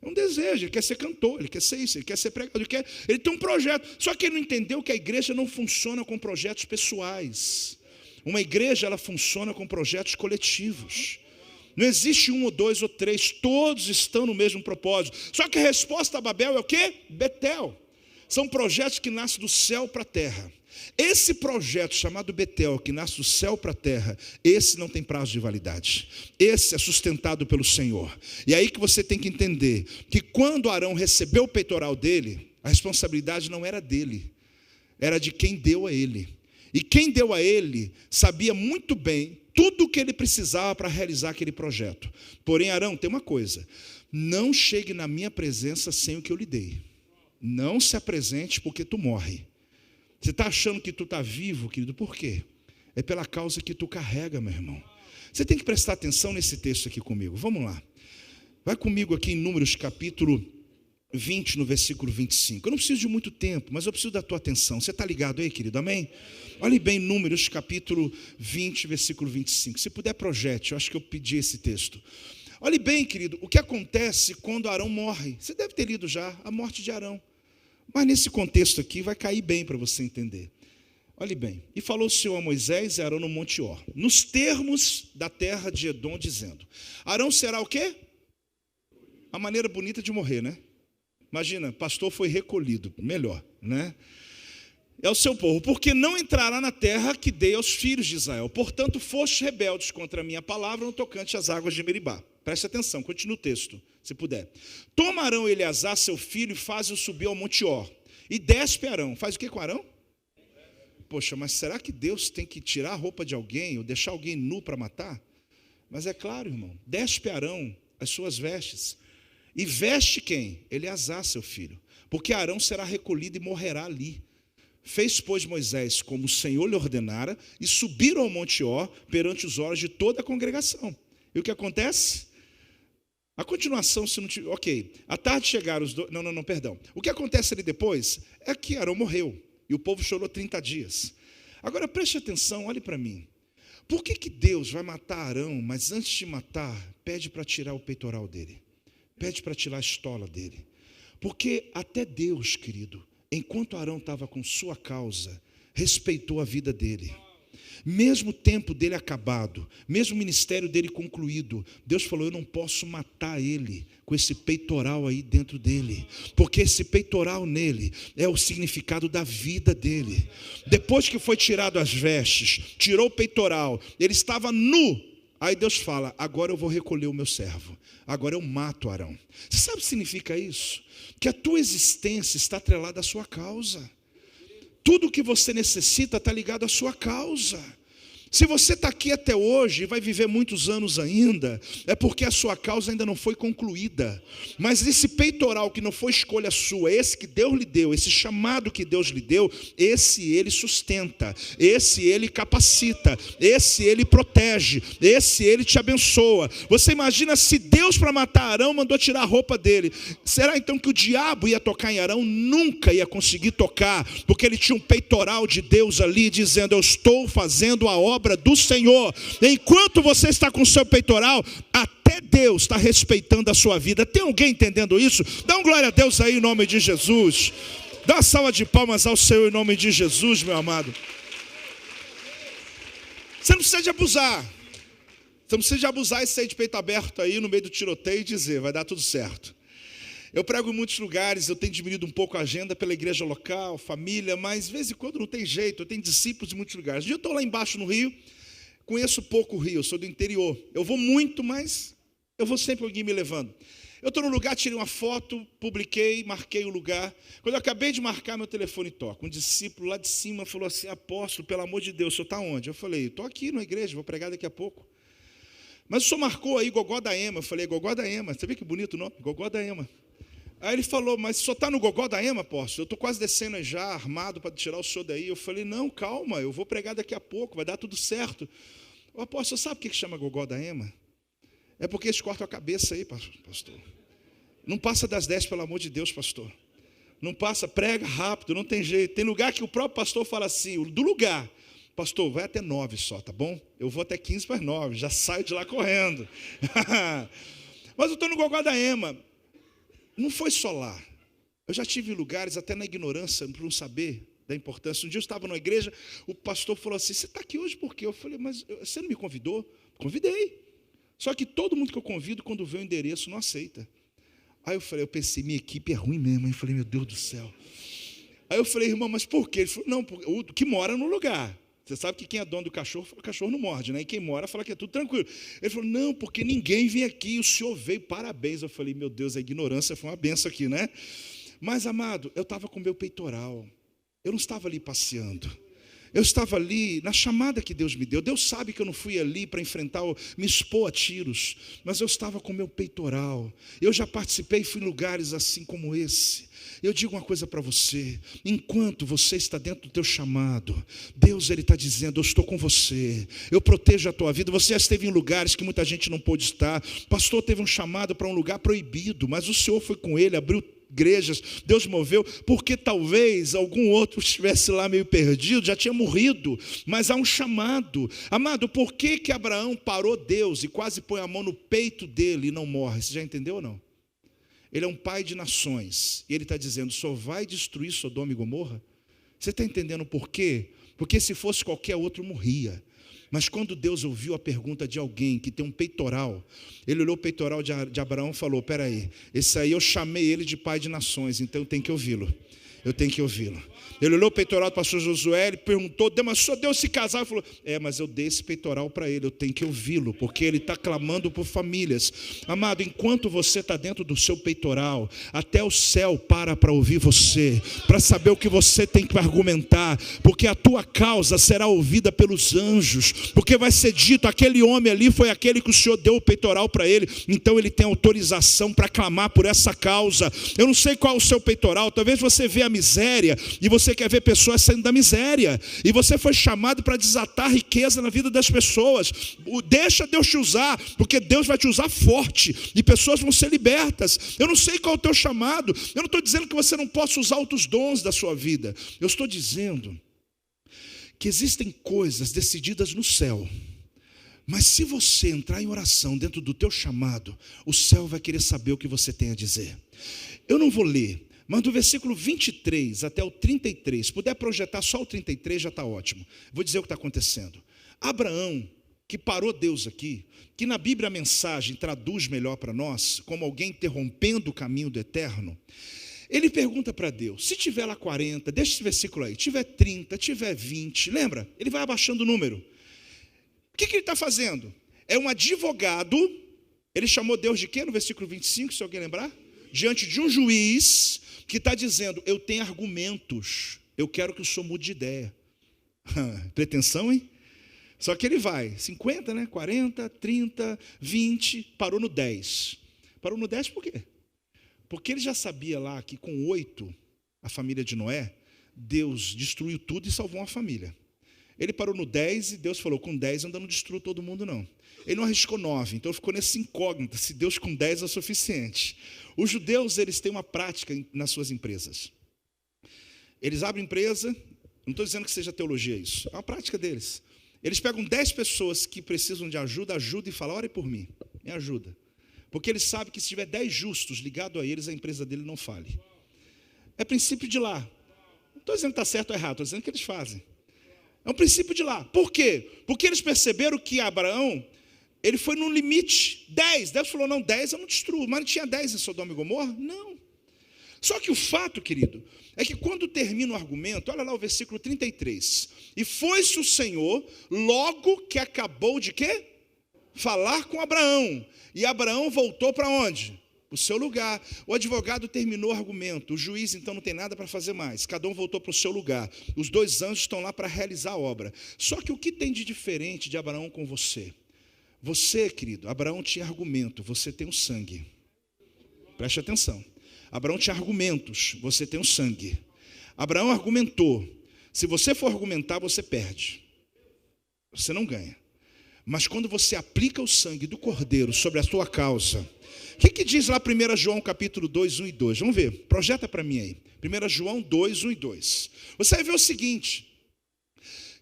É um desejo. Ele quer ser cantor, ele quer ser isso, ele quer ser pregador, ele tem um projeto. Só que ele não entendeu que a igreja não funciona com projetos pessoais. Uma igreja, ela funciona com projetos coletivos. Não existe um ou dois ou três, todos estão no mesmo propósito. Só que a resposta a Babel é o quê? Betel. São projetos que nascem do céu para a terra. Esse projeto chamado Betel, que nasce do céu para a terra, esse não tem prazo de validade. Esse é sustentado pelo Senhor. E aí que você tem que entender que quando Arão recebeu o peitoral dele, a responsabilidade não era dele, era de quem deu a ele. E quem deu a ele sabia muito bem tudo o que ele precisava para realizar aquele projeto. Porém, Arão, tem uma coisa: não chegue na minha presença sem o que eu lhe dei. Não se apresente porque tu morre. Você está achando que tu está vivo, querido? Por quê? É pela causa que tu carrega, meu irmão. Você tem que prestar atenção nesse texto aqui comigo. Vamos lá. Vai comigo aqui em Números capítulo 20, no versículo 25. Eu não preciso de muito tempo, mas eu preciso da tua atenção. Você está ligado aí, querido? Amém? Olhe bem, Números capítulo 20, versículo 25. Se puder, projete. Eu acho que eu pedi esse texto. Olhe bem, querido, o que acontece quando Arão morre. Você deve ter lido já a morte de Arão. Mas nesse contexto aqui vai cair bem para você entender. Olhe bem. E falou o Senhor a Moisés e Arão no Monte Or, nos termos da terra de Edom, dizendo: Arão será o quê? A maneira bonita de morrer, né? Imagina, pastor foi recolhido. Melhor, né? É o seu povo, porque não entrará na terra que dei aos filhos de Israel. Portanto, fostes rebeldes contra a minha palavra no tocante às águas de Meribá. Preste atenção, continua o texto, se puder. Toma Arão Eleazar, seu filho, e faz-o subir ao Monte Or. E despe Arão. Faz o que com Arão? Poxa, mas será que Deus tem que tirar a roupa de alguém ou deixar alguém nu para matar? Mas é claro, irmão. Despe Arão as suas vestes. E veste quem? Eleazar, seu filho. Porque Arão será recolhido e morrerá ali. Fez, pois, Moisés como o Senhor lhe ordenara, e subiram ao Monte Or perante os olhos de toda a congregação. E o que acontece? A continuação, se não tiver. Ok, à tarde chegaram os dois. Não, perdão. O que acontece ali depois é que Arão morreu. E o povo chorou 30 dias. Agora preste atenção, olhe para mim. Por que Deus vai matar Arão, mas antes de matar, pede para tirar o peitoral dele? Pede para tirar a estola dele. Porque até Deus, querido, enquanto Arão estava com sua causa, respeitou a vida dele. Mesmo o tempo dele acabado, mesmo o ministério dele concluído, Deus falou: eu não posso matar ele com esse peitoral aí dentro dele, porque esse peitoral nele é o significado da vida dele. Depois que foi tirado as vestes, tirou o peitoral, ele estava nu. Aí Deus fala: agora eu vou recolher o meu servo, agora eu mato Arão. Você sabe o que significa isso? Que a tua existência está atrelada à sua causa. Tudo o que você necessita está ligado à sua causa. Se você está aqui até hoje e vai viver muitos anos ainda, é porque a sua causa ainda não foi concluída. Mas esse peitoral que não foi escolha sua, esse que Deus lhe deu, esse chamado que Deus lhe deu, esse ele sustenta, esse ele capacita, esse ele protege, esse ele te abençoa. Você imagina se Deus, para matar Arão, mandou tirar a roupa dele. Será então que o diabo ia tocar em Arão? Nunca ia conseguir tocar, porque ele tinha um peitoral de Deus ali, dizendo: eu estou fazendo a obra do Senhor. Enquanto você está com o seu peitoral, até Deus está respeitando a sua vida. Tem alguém entendendo isso? Dá um glória a Deus aí em nome de Jesus. Dá uma salva de palmas ao Senhor em nome de Jesus, meu amado. Você não precisa de abusar. Você não precisa de abusar e sair de peito aberto aí no meio do tiroteio e dizer: vai dar tudo certo. Eu prego em muitos lugares, eu tenho diminuído um pouco a agenda pela igreja local, família, mas de vez em quando não tem jeito, eu tenho discípulos em muitos lugares. Um dia eu estou lá embaixo no Rio, conheço pouco o Rio, eu sou do interior. Eu vou muito, mas eu vou sempre alguém me levando. Eu estou no lugar, tirei uma foto, publiquei, marquei o lugar. Quando eu acabei de marcar, meu telefone toca. Um discípulo lá de cima falou assim: apóstolo, pelo amor de Deus, o senhor está onde? Eu falei: estou aqui na igreja, vou pregar daqui a pouco. Mas o senhor marcou aí Gogó da Ema. Eu falei: Gogó da Ema, você vê que bonito o nome? Gogó da Ema. Aí ele falou: mas o senhor está no Gogó da Ema, apóstolo? Eu estou quase descendo já, armado para tirar o senhor daí. Eu falei: não, calma, eu vou pregar daqui a pouco, vai dar tudo certo. O apóstolo, sabe o que chama Gogó da Ema? É porque eles cortam a cabeça aí, pastor. Não passa das 10, pelo amor de Deus, pastor. Não passa, prega rápido, não tem jeito. Tem lugar que o próprio pastor fala assim, do lugar, pastor, vai até 9 só, tá bom? Eu vou até 15 para as 9, já saio de lá correndo. Mas eu estou no Gogó da Ema. Não foi só lá. Eu já tive lugares, até na ignorância, por não saber da importância. Um dia eu estava numa igreja, o pastor falou assim, você está aqui hoje por quê? Eu falei, mas você não me convidou? Convidei. Só que todo mundo que eu convido, quando vê o endereço, não aceita. Aí eu pensei, minha equipe é ruim mesmo. Aí eu falei, meu Deus do céu. Aí eu falei, irmão, mas por quê? Ele falou, não, o que mora no lugar. Você sabe que quem é dono do cachorro, o cachorro não morde, né? E quem mora fala que é tudo tranquilo. Ele falou, não, porque ninguém vem aqui, o senhor veio, parabéns. Eu falei, meu Deus, a ignorância foi uma benção aqui, né? Mas, amado, eu estava com o meu peitoral. Eu não estava ali passeando. Eu estava ali na chamada que Deus me deu. Deus sabe que eu não fui ali para enfrentar, me expor a tiros. Mas eu estava com o meu peitoral. Eu já participei e fui em lugares assim como esse. Eu digo uma coisa para você, enquanto você está dentro do teu chamado, Deus ele está dizendo, eu estou com você, eu protejo a tua vida. Você já esteve em lugares que muita gente não pôde estar. Pastor teve um chamado para um lugar proibido, mas o Senhor foi com ele, abriu igrejas, Deus moveu, porque talvez algum outro estivesse lá meio perdido, já tinha morrido, mas há um chamado. Amado, por que Abraão parou Deus e quase põe a mão no peito dele e não morre? Você já entendeu ou não? Ele é um pai de nações, e ele está dizendo, só vai destruir Sodoma e Gomorra? Você está entendendo por quê? Porque se fosse qualquer outro, morria. Mas quando Deus ouviu a pergunta de alguém que tem um peitoral, ele olhou o peitoral de Abraão e falou, peraí, esse aí eu chamei ele de pai de nações, então eu tenho que ouvi-lo. Eu tenho que ouvi-lo. Ele olhou o peitoral do pastor Josué, ele perguntou, mas só Deus se casar? Ele falou, mas eu dei esse peitoral para ele, eu tenho que ouvi-lo, porque ele está clamando por famílias. Amado, enquanto você está dentro do seu peitoral, até o céu para ouvir você, para saber o que você tem que argumentar, porque a tua causa será ouvida pelos anjos, porque vai ser dito, aquele homem ali foi aquele que o Senhor deu o peitoral para ele, então ele tem autorização para clamar por essa causa. Eu não sei qual é o seu peitoral, talvez você vê a miséria, e você quer ver pessoas saindo da miséria, e você foi chamado para desatar riqueza na vida das pessoas. Deixa Deus te usar, porque Deus vai te usar forte, e pessoas vão ser libertas. Eu não sei qual é o teu chamado, eu não estou dizendo que você não possa usar outros dons da sua vida, eu estou dizendo que existem coisas decididas no céu, mas se você entrar em oração dentro do teu chamado, o céu vai querer saber o que você tem a dizer. Eu não vou ler, mas do versículo 23 até o 33, se puder projetar só o 33 já está ótimo. Vou dizer o que está acontecendo. Abraão, que parou Deus aqui, que na Bíblia a mensagem traduz melhor para nós, como alguém interrompendo o caminho do eterno, ele pergunta para Deus, se tiver lá 40, deixa esse versículo aí, tiver 30, tiver 20, lembra? Ele vai abaixando o número. O que ele está fazendo? É um advogado, ele chamou Deus de quê no versículo 25, se alguém lembrar? Diante de um juiz que está dizendo, eu tenho argumentos, eu quero que o senhor mude de ideia. Pretensão, hein? Só que ele vai, 50, né? 40, 30, 20, parou no 10. Parou no 10 por quê? Porque ele já sabia lá que com 8, a família de Noé, Deus destruiu tudo e salvou uma família. Ele parou no 10 e Deus falou, com 10 eu ainda não destruo todo mundo não. Ele não arriscou 9, então ficou nessa incógnita, se Deus com 10 é o suficiente. Os judeus, eles têm uma prática nas suas empresas. Eles abrem empresa, não estou dizendo que seja teologia isso, é uma prática deles. Eles pegam 10 pessoas que precisam de ajuda e falam, ore por mim, me ajuda. Porque eles sabem que se tiver 10 justos ligados a eles, a empresa dele não fale. É princípio de lá. Não estou dizendo que está certo ou errado, estou dizendo que eles fazem. É um princípio de lá. Por quê? Porque eles perceberam que Abraão, ele foi no limite, 10. Deus falou, não, 10 eu não destruo. Mas não tinha 10 em Sodoma e Gomorra? Não. Só que o fato, querido, é que quando termina o argumento, olha lá o versículo 33. E foi-se o Senhor, logo que acabou de quê? Falar com Abraão. E Abraão voltou para onde? O seu lugar. O advogado terminou o argumento, o juiz então não tem nada para fazer mais, cada um voltou para o seu lugar, os 2 anjos estão lá para realizar a obra. Só que o que tem de diferente de Abraão com você? Você, querido, Abraão tinha argumento, você tem o sangue. Preste atenção. Abraão tinha argumentos, você tem o sangue. Abraão argumentou. Se você for argumentar, você perde. Você não ganha. Mas quando você aplica o sangue do Cordeiro sobre a tua causa, o que diz lá 1 João capítulo 2, 1 e 2? Vamos ver, projeta para mim aí. 1 João 2, 1 e 2. Você vai ver o seguinte,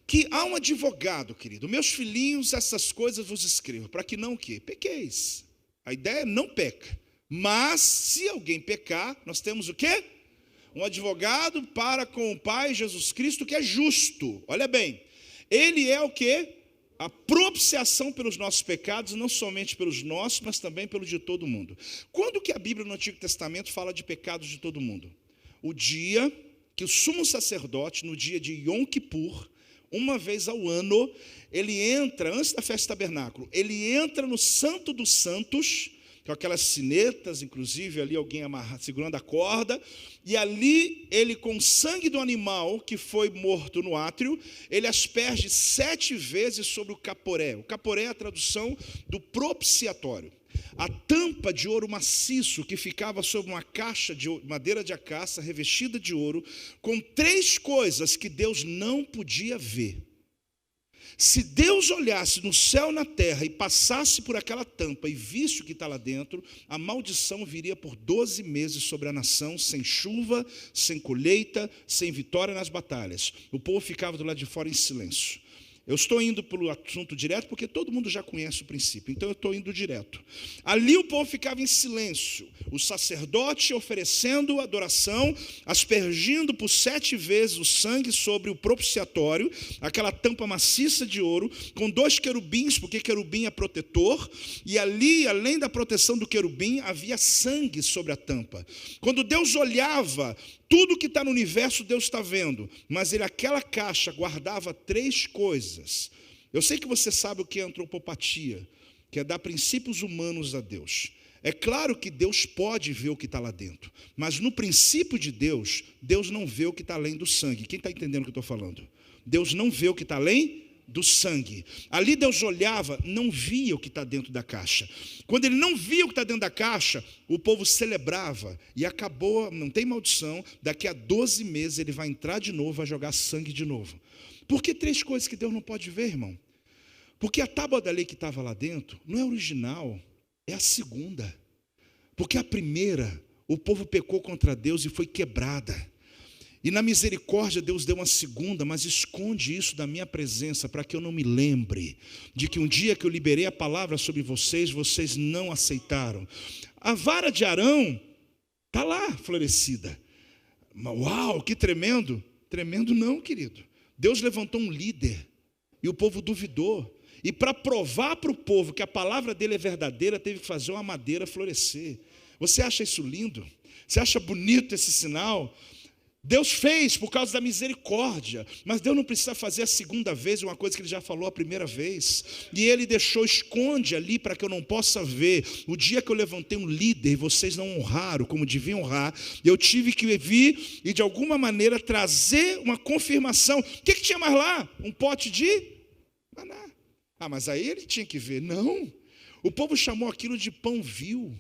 que há um advogado, querido. Meus filhinhos, essas coisas vos escrevo, para que não o quê? Pequeis. A ideia é não peca. Mas, se alguém pecar, nós temos o quê? Um advogado para com o Pai, Jesus Cristo, que é justo. Olha bem, ele é o quê? A propiciação pelos nossos pecados, não somente pelos nossos, mas também pelo de todo mundo. Quando que a Bíblia no Antigo Testamento fala de pecados de todo mundo? O dia que o sumo sacerdote, no dia de Yom Kippur, uma vez ao ano, ele entra, antes da festa do tabernáculo, ele entra no Santo dos Santos, com aquelas sinetas, inclusive ali alguém segurando a corda, e ali ele, com o sangue do animal que foi morto no átrio, ele asperge 7 vezes sobre o caporé. O caporé é a tradução do propiciatório. A tampa de ouro maciço que ficava sobre uma caixa de madeira de acácia revestida de ouro, com 3 coisas que Deus não podia ver. Se Deus olhasse no céu e na terra e passasse por aquela tampa e visse o que está lá dentro, a maldição viria por 12 meses sobre a nação, sem chuva, sem colheita, sem vitória nas batalhas. O povo ficava do lado de fora em silêncio. Eu estou indo pelo assunto direto, porque todo mundo já conhece o princípio, então eu estou indo direto. Ali o povo ficava em silêncio, o sacerdote oferecendo adoração, aspergindo por 7 vezes o sangue sobre o propiciatório, aquela tampa maciça de ouro, com 2 querubins, porque querubim é protetor, e ali, além da proteção do querubim, havia sangue sobre a tampa. Quando Deus olhava, tudo que está no universo Deus está vendo, mas aquela caixa guardava 3 coisas. Eu sei que você sabe o que é antropopatia, que é dar princípios humanos a Deus. É claro que Deus pode ver o que está lá dentro, mas no princípio de Deus, Deus não vê o que está além do sangue. Quem está entendendo o que eu estou falando? Deus não vê o que está além do sangue. Ali Deus olhava, não via o que está dentro da caixa. Quando ele não via o que está dentro da caixa, o povo celebrava e acabou, não tem maldição, daqui a 12 meses ele vai entrar de novo, vai jogar sangue de novo. Por que 3 coisas que Deus não pode ver, irmão? Porque a tábua da lei que estava lá dentro não é original, é a segunda. Porque a primeira, o povo pecou contra Deus e foi quebrada. E na misericórdia Deus deu uma segunda, mas esconde isso da minha presença, para que eu não me lembre de que um dia que eu liberei a palavra sobre vocês, vocês não aceitaram. A vara de Arão está lá florescida. Uau, que tremendo! Tremendo não, querido. Deus levantou um líder e o povo duvidou. E para provar para o povo que a palavra dele é verdadeira, teve que fazer uma madeira florescer. Você acha isso lindo? Você acha bonito esse sinal? Deus fez por causa da misericórdia, mas Deus não precisa fazer a segunda vez uma coisa que ele já falou a primeira vez. E ele deixou, esconde ali para que eu não possa ver. O dia que eu levantei um líder, vocês não honraram como deviam honrar, eu tive que vir e de alguma maneira trazer uma confirmação. O que tinha mais lá? Um pote de maná. Ah, mas aí ele tinha que ver. Não, o povo chamou aquilo de pão vil.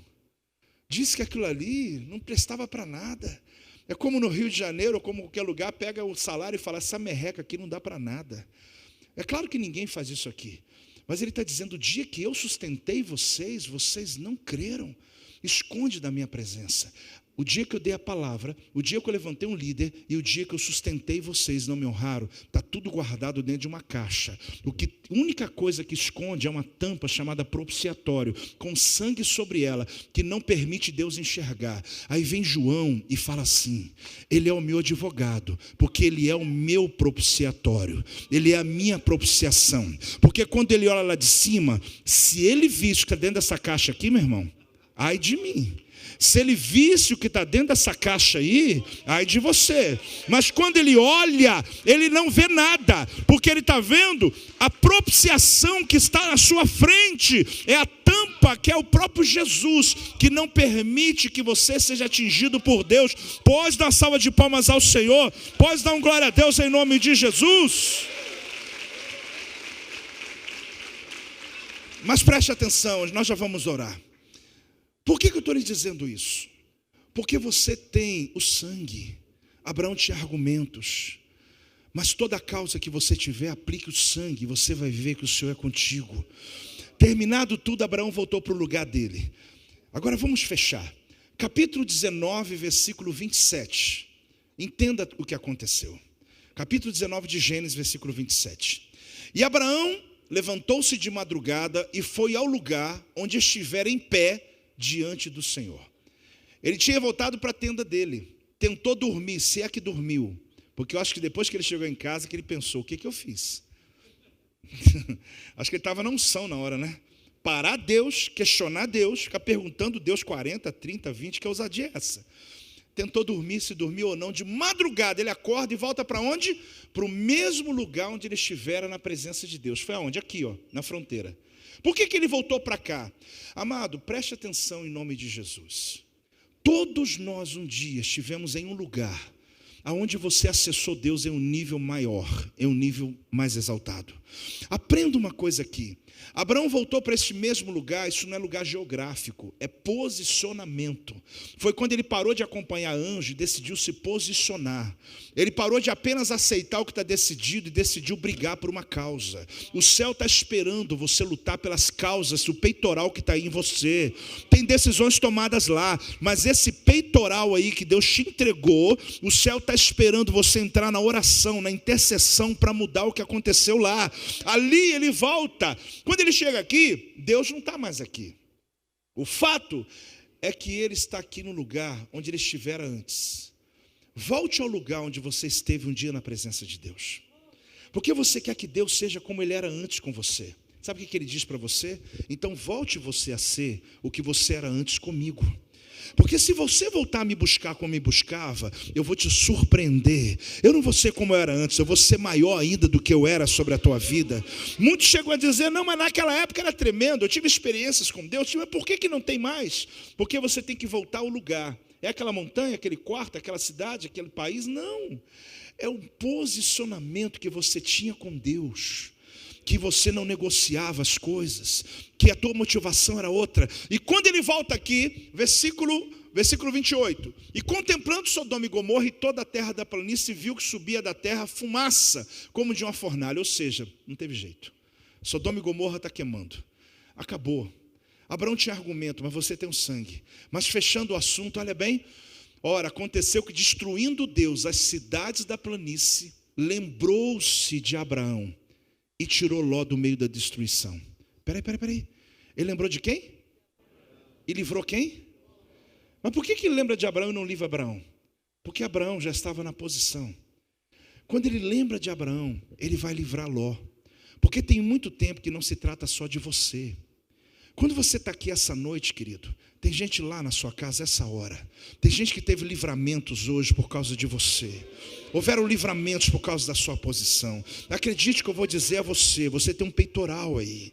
Disse que aquilo ali não prestava para nada. É como no Rio de Janeiro, ou como qualquer lugar, pega o salário e fala, essa merreca aqui não dá para nada. É claro que ninguém faz isso aqui, mas ele está dizendo, o dia que eu sustentei vocês, vocês não creram, esconde da minha presença. O dia que eu dei a palavra, o dia que eu levantei um líder e o dia que eu sustentei vocês, não me honraram, está tudo guardado dentro de uma caixa. A única coisa que esconde é uma tampa chamada propiciatório, com sangue sobre ela, que não permite Deus enxergar. Aí vem João e fala assim, ele é o meu advogado, porque ele é o meu propiciatório, ele é a minha propiciação. Porque quando ele olha lá de cima, se ele visse o que está dentro dessa caixa aqui, meu irmão, ai de mim. Se ele visse o que está dentro dessa caixa aí, ai de você. Mas quando ele olha, ele não vê nada, porque ele está vendo a propiciação que está na sua frente. É a tampa que é o próprio Jesus, que não permite que você seja atingido por Deus. Pode dar uma salva de palmas ao Senhor, pode dar um glória a Deus em nome de Jesus. Mas preste atenção, nós já vamos orar. Por que eu estou lhe dizendo isso? Porque você tem o sangue. Abraão tinha argumentos. Mas toda causa que você tiver, aplique o sangue, você vai ver que o Senhor é contigo. Terminado tudo, Abraão voltou para o lugar dele. Agora vamos fechar. Capítulo 19, versículo 27. Entenda o que aconteceu. Capítulo 19 de Gênesis, versículo 27. E Abraão levantou-se de madrugada e foi ao lugar onde estivera em pé diante do Senhor. Ele tinha voltado para a tenda dele. Tentou dormir, se é que dormiu. Porque eu acho que depois que ele chegou em casa, que ele pensou, o que eu fiz? Acho que ele estava na unção na hora, né? Parar Deus, questionar Deus, ficar perguntando Deus 40, 30, 20, que ousadia é essa? Tentou dormir, se dormiu ou não, de madrugada ele acorda e volta para onde? Para o mesmo lugar onde ele estivera na presença de Deus. Foi aonde? Aqui, ó, na fronteira. Por que ele voltou para cá? Amado, preste atenção em nome de Jesus. Todos nós um dia estivemos em um lugar aonde você acessou Deus em um nível maior, em um nível mais exaltado. Aprenda uma coisa aqui. Abraão voltou para esse mesmo lugar, isso não é lugar geográfico, é posicionamento. Foi quando ele parou de acompanhar anjo e decidiu se posicionar. Ele parou de apenas aceitar o que está decidido e decidiu brigar por uma causa. O céu está esperando você lutar pelas causas, o peitoral que está aí em você. Tem decisões tomadas lá, mas esse peitoral aí que Deus te entregou, o céu está esperando você entrar na oração, na intercessão para mudar o que aconteceu lá. Ali ele volta. Quando ele chega aqui, Deus não está mais aqui. O fato é que ele está aqui no lugar onde ele estivera antes. Volte ao lugar onde você esteve um dia na presença de Deus. Porque você quer que Deus seja como ele era antes com você. Sabe o que ele diz para você? Então volte você a ser o que você era antes comigo. Porque se você voltar a me buscar como me buscava, eu vou te surpreender. Eu não vou ser como eu era antes, eu vou ser maior ainda do que eu era sobre a tua vida. Muitos chegam a dizer, não, mas naquela época era tremendo, eu tive experiências com Deus. Mas por que não tem mais? Porque você tem que voltar ao lugar. É aquela montanha, aquele quarto, aquela cidade, aquele país? Não. É um posicionamento que você tinha com Deus, que você não negociava as coisas, que a tua motivação era outra. E quando ele volta aqui, versículo 28, e contemplando Sodoma e Gomorra e toda a terra da planície, viu que subia da terra fumaça, como de uma fornalha, ou seja, não teve jeito. Sodoma e Gomorra está queimando, acabou. Abraão tinha argumento, mas você tem o sangue. Mas fechando o assunto, olha bem, ora, aconteceu que destruindo Deus as cidades da planície, lembrou-se de Abraão, e tirou Ló do meio da destruição. Peraí. Ele lembrou de quem? E livrou quem? Mas por que ele lembra de Abraão e não livra Abraão? Porque Abraão já estava na posição. Quando ele lembra de Abraão, ele vai livrar Ló. Porque tem muito tempo que não se trata só de você. Quando você está aqui essa noite, querido, tem gente lá na sua casa essa hora. Tem gente que teve livramentos hoje por causa de você. Houveram livramentos por causa da sua posição. Acredite que eu vou dizer a você, você tem um peitoral aí.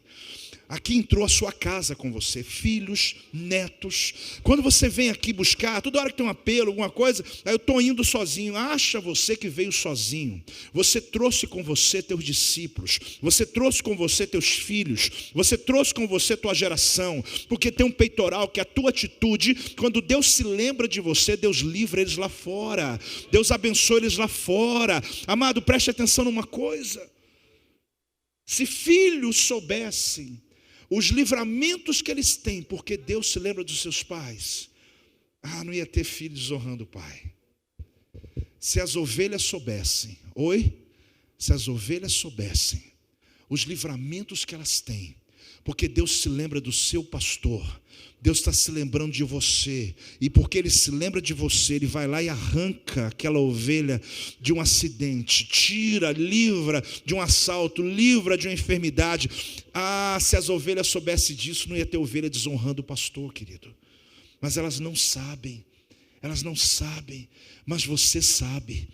Aqui entrou a sua casa com você, filhos, netos. Quando você vem aqui buscar, toda hora que tem um apelo, alguma coisa, aí eu estou indo sozinho. Acha você que veio sozinho. Você trouxe com você teus discípulos. Você trouxe com você teus filhos. Você trouxe com você tua geração. Porque tem um peitoral que a tua atitude, quando Deus se lembra de você, Deus livra eles lá fora. Deus abençoa eles lá fora. Amado, preste atenção numa coisa. Se filhos soubessem os livramentos que eles têm, porque Deus se lembra dos seus pais, não ia ter filhos desonrando o pai. Se as ovelhas soubessem, se as ovelhas soubessem os livramentos que elas têm, porque Deus se lembra do seu pastor, Deus está se lembrando de você, e porque Ele se lembra de você, Ele vai lá e arranca aquela ovelha de um acidente, tira, livra de um assalto, livra de uma enfermidade. Se as ovelhas soubessem disso, não ia ter ovelha desonrando o pastor, querido. Mas elas não sabem, mas você sabe.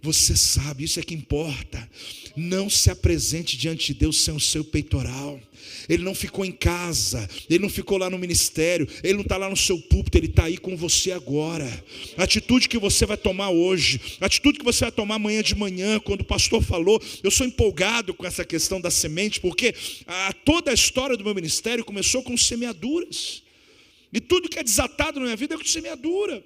Você sabe, isso é que importa. Não se apresente diante de Deus sem o seu peitoral. Ele não ficou em casa, ele não ficou lá no ministério, ele não está lá no seu púlpito, ele está aí com você agora. A atitude que você vai tomar hoje, a atitude que você vai tomar amanhã de manhã, quando o pastor falou, eu sou empolgado com essa questão da semente, porque toda a história do meu ministério começou com semeaduras. E tudo que é desatado na minha vida é com semeadura.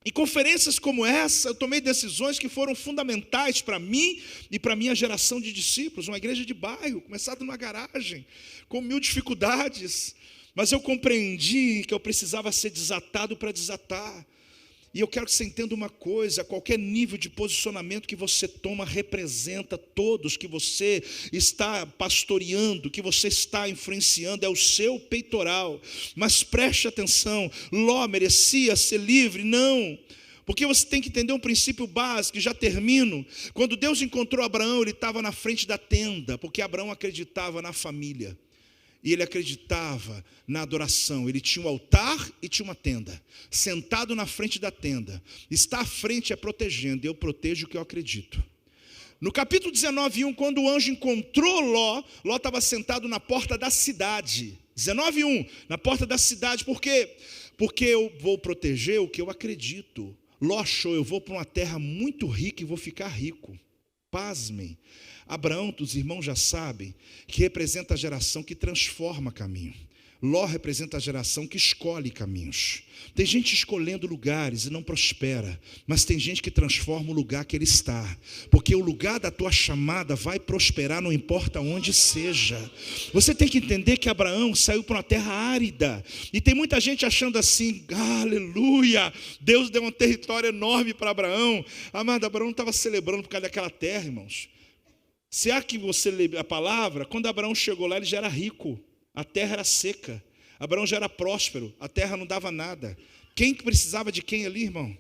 Em conferências como essa, eu tomei decisões que foram fundamentais para mim e para a minha geração de discípulos. Uma igreja de bairro, começada numa garagem, com mil dificuldades. Mas eu compreendi que eu precisava ser desatado para desatar. E eu quero que você entenda uma coisa: qualquer nível de posicionamento que você toma representa todos que você está pastoreando, que você está influenciando, é o seu peitoral. Mas preste atenção, Ló merecia ser livre? Não. Porque você tem que entender um princípio básico, e já termino. Quando Deus encontrou Abraão, ele estava na frente da tenda, porque Abraão acreditava na família. E ele acreditava na adoração. Ele tinha um altar e tinha uma tenda. Sentado na frente da tenda. Estar à frente é protegendo. Eu protejo o que eu acredito. No capítulo 19:1, quando o anjo encontrou Ló, Ló estava sentado na porta da cidade. 19:1, na porta da cidade. Por quê? Porque eu vou proteger o que eu acredito. Ló achou: eu vou para uma terra muito rica e vou ficar rico. Pasmem. Abraão, os irmãos já sabem, que representa a geração que transforma caminho. Ló representa a geração que escolhe caminhos. Tem gente escolhendo lugares e não prospera, mas tem gente que transforma o lugar que ele está, porque o lugar da tua chamada vai prosperar, não importa onde seja. Você tem que entender que Abraão saiu para uma terra árida, e tem muita gente achando assim: aleluia, Deus deu um território enorme para Abraão. Amado, Abraão estava celebrando por causa daquela terra, irmãos. Se há que você lê a palavra, quando Abraão chegou lá, ele já era rico, a terra era seca, Abraão já era próspero, a terra não dava nada. Quem precisava de quem ali, irmão?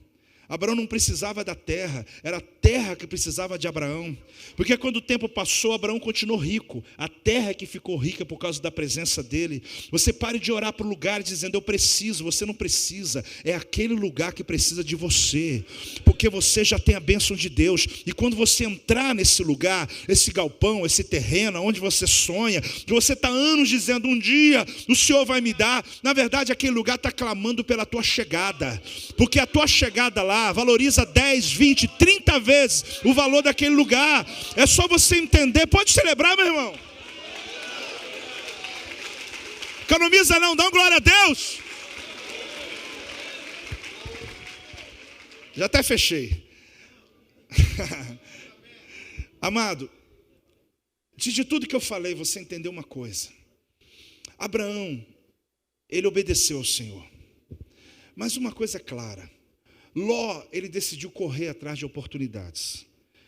Abraão não precisava da terra, era a terra que precisava de Abraão. Porque quando o tempo passou, Abraão continuou rico. A terra é que ficou rica por causa da presença dele. Você pare de orar para o lugar dizendo: eu preciso. Você não precisa, é aquele lugar que precisa de você, porque você já tem a bênção de Deus. E quando você entrar nesse lugar, esse galpão, esse terreno, onde você sonha, que você está anos dizendo: um dia o Senhor vai me dar. Na verdade, aquele lugar está clamando pela tua chegada, porque a tua chegada lá valoriza 10, 20, 30 vezes o valor daquele lugar. É só você entender. Pode celebrar, meu irmão. Economiza não, dá uma glória a Deus. Já até fechei. Amado, de tudo que eu falei, você entendeu uma coisa: Abraão, ele obedeceu ao Senhor. Mas uma coisa é clara: Ló, ele decidiu correr atrás de oportunidades.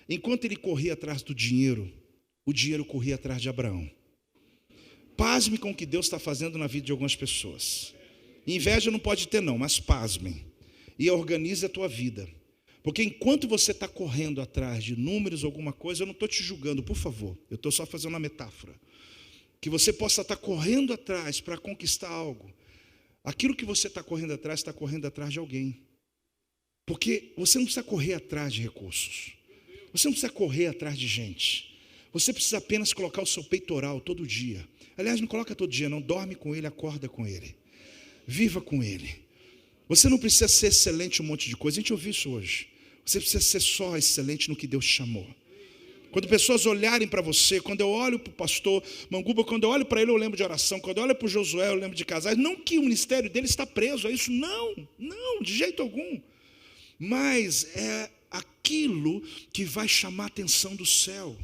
Enquanto ele corria atrás do dinheiro, o dinheiro corria atrás de Abraão. Pasme com o que Deus está fazendo na vida de algumas pessoas. Inveja não pode ter não, mas pasmem. E organize a tua vida. Porque enquanto você está correndo atrás de números, alguma coisa, eu não estou te julgando, por favor. Eu estou só fazendo uma metáfora. Que você possa estar correndo atrás para conquistar algo. Aquilo que você está correndo atrás de alguém. Porque você não precisa correr atrás de recursos. Você não precisa correr atrás de gente. Você precisa apenas colocar o seu peitoral todo dia. Aliás, não coloca todo dia não. Dorme com ele, acorda com ele. Viva com ele. Você não precisa ser excelente em um monte de coisa. A gente ouviu isso hoje. Você precisa ser só excelente no que Deus chamou. Quando pessoas olharem para você, quando eu olho para o pastor Manguba, quando eu olho para ele, eu lembro de oração. Quando eu olho para o Josué, eu lembro de casais. Não que o ministério dele está preso a isso. Não, de jeito algum. Mas é aquilo que vai chamar a atenção do céu.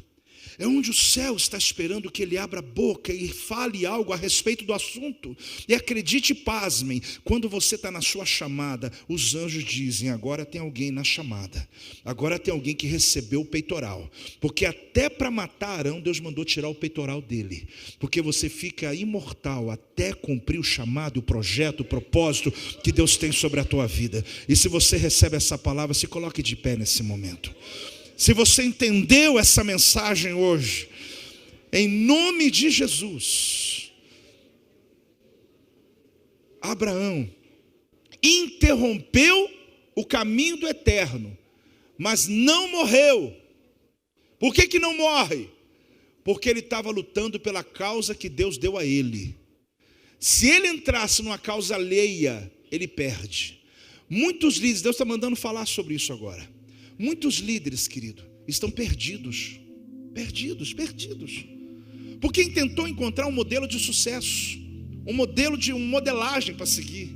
É onde o céu está esperando que ele abra a boca e fale algo a respeito do assunto. E acredite, pasmem, quando você está na sua chamada, os anjos dizem: agora tem alguém na chamada. Agora tem alguém que recebeu o peitoral. Porque até para matar Arão, Deus mandou tirar o peitoral dele. Porque você fica imortal até cumprir o chamado, o projeto, o propósito que Deus tem sobre a tua vida. E se você recebe essa palavra, se coloque de pé nesse momento. Se você entendeu essa mensagem hoje, em nome de Jesus, Abraão interrompeu o caminho do eterno, mas não morreu. Por que não morre? Porque ele estava lutando pela causa que Deus deu a ele. Se ele entrasse numa causa alheia, ele perde. Muitos líderes, Deus está mandando falar sobre isso agora. Muitos líderes, querido, estão perdidos. Porque tentou encontrar um modelo de sucesso, um modelo de modelagem para seguir.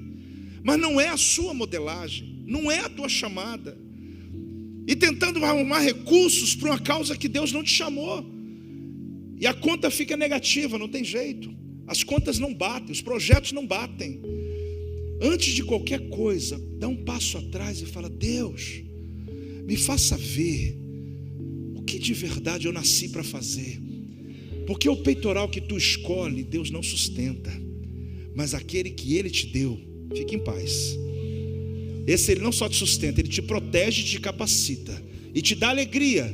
Mas não é a sua modelagem, não é a tua chamada, e tentando arrumar recursos para uma causa que Deus não te chamou, e a conta fica negativa, não tem jeito, as contas não batem, os projetos não batem. Antes de qualquer coisa, dá um passo atrás e fala: Deus, me faça ver o que de verdade eu nasci para fazer, porque o peitoral que tu escolhe, Deus não sustenta, mas aquele que Ele te deu, fique em paz. Esse Ele não só te sustenta, Ele te protege, te capacita e te dá alegria.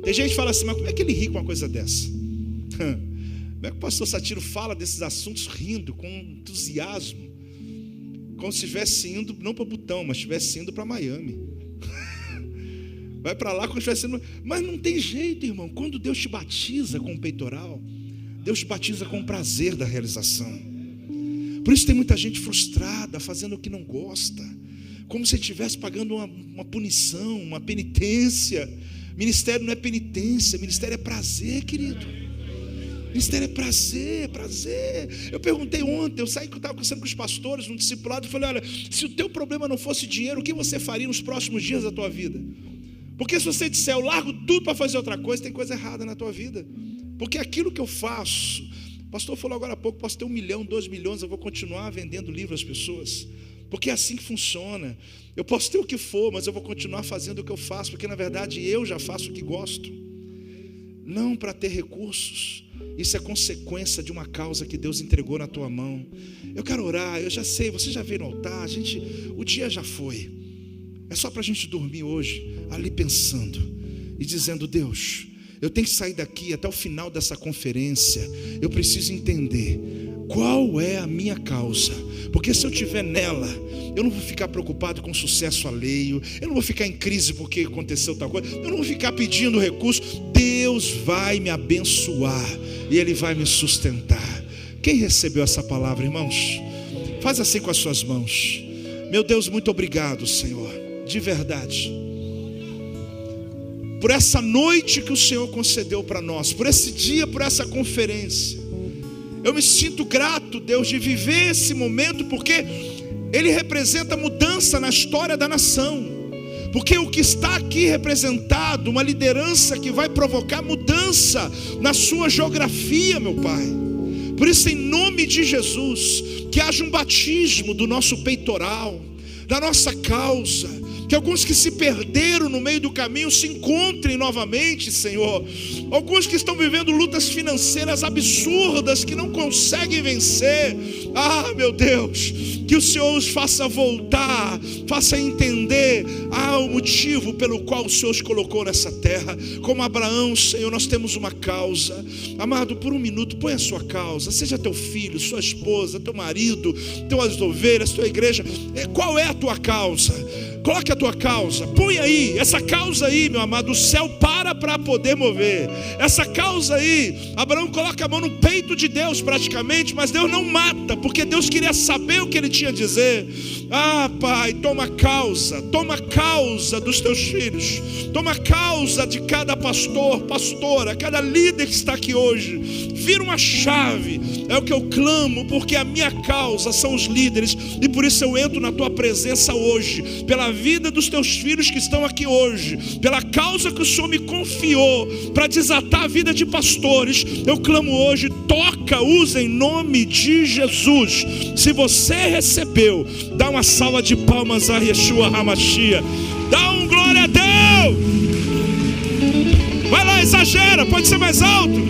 Tem gente que fala assim: mas como é que ele ri com uma coisa dessa? Como é que o pastor Satiro fala desses assuntos rindo, com entusiasmo, como se estivesse indo, não para Butão, mas estivesse indo para Miami. Vai para lá como se estivesse indo. Mas não tem jeito, irmão. Quando Deus te batiza com o peitoral, Deus te batiza com o prazer da realização. Por isso tem muita gente frustrada, fazendo o que não gosta, como se estivesse pagando uma punição, uma penitência. Ministério não é penitência, ministério é prazer, querido. Ministério é prazer, prazer. Eu perguntei ontem, eu estava conversando com os pastores num discipulado e falei: olha, se o teu problema não fosse dinheiro, o que você faria nos próximos dias da tua vida? Porque se você disser: eu largo tudo para fazer outra coisa, tem coisa errada na tua vida. Porque aquilo que eu faço, o pastor falou agora há pouco, posso ter 1 milhão, 2 milhões, eu vou continuar vendendo livro às pessoas, porque é assim que funciona. Eu posso ter o que for, mas eu vou continuar fazendo o que eu faço, porque na verdade eu já faço o que gosto, não para ter recursos. Isso é consequência de uma causa que Deus entregou na tua mão. Eu quero orar, eu já sei, você já veio no altar, o dia já foi. É só para a gente dormir hoje, ali pensando e dizendo: Deus, eu tenho que sair daqui até o final dessa conferência. Eu preciso entender qual é a minha causa, porque se eu estiver nela, eu não vou ficar preocupado com sucesso alheio, eu não vou ficar em crise porque aconteceu tal coisa, eu não vou ficar pedindo recurso. Deus vai me abençoar e Ele vai me sustentar. Quem recebeu essa palavra, irmãos? Faz assim com as suas mãos. Meu Deus, muito obrigado, Senhor, de verdade, por essa noite que o Senhor concedeu para nós, por esse dia, por essa conferência. Eu me sinto grato, Deus, de viver esse momento, porque ele representa mudança na história da nação. Porque o que está aqui representado, uma liderança que vai provocar mudança na sua geografia, meu Pai. Por isso, em nome de Jesus, que haja um batismo do nosso peitoral, da nossa causa, que alguns que se perderam no meio do caminho se encontrem novamente, Senhor. Alguns que estão vivendo lutas financeiras absurdas, que não conseguem vencer. Ah, meu Deus, que o Senhor os faça voltar, faça entender o motivo pelo qual o Senhor os colocou nessa terra. Como Abraão, Senhor, nós temos uma causa. Amado, por um minuto, põe a sua causa, seja teu filho, sua esposa, teu marido, tuas ovelhas, tua igreja. Qual é a tua causa? Coloque a tua causa, põe aí, essa causa aí, meu amado, o céu para poder mover. Essa causa aí, Abraão coloca a mão no peito de Deus praticamente, mas Deus não mata, porque Deus queria saber o que ele tinha a dizer. Ah, Pai, toma causa dos teus filhos, toma causa de cada pastor, pastora, cada líder que está aqui hoje. Vira uma chave, é o que eu clamo, porque a minha causa são os líderes, e por isso eu entro na tua presença hoje, pela vida dos teus filhos que estão aqui hoje, pela causa que o Senhor me confiou para desatar a vida de pastores. Eu clamo hoje: toca, usa em nome de Jesus. Se você recebeu, dá uma salva de palmas a Yeshua HaMashiach, dá um glória a Deus. Vai lá, exagera, pode ser mais alto.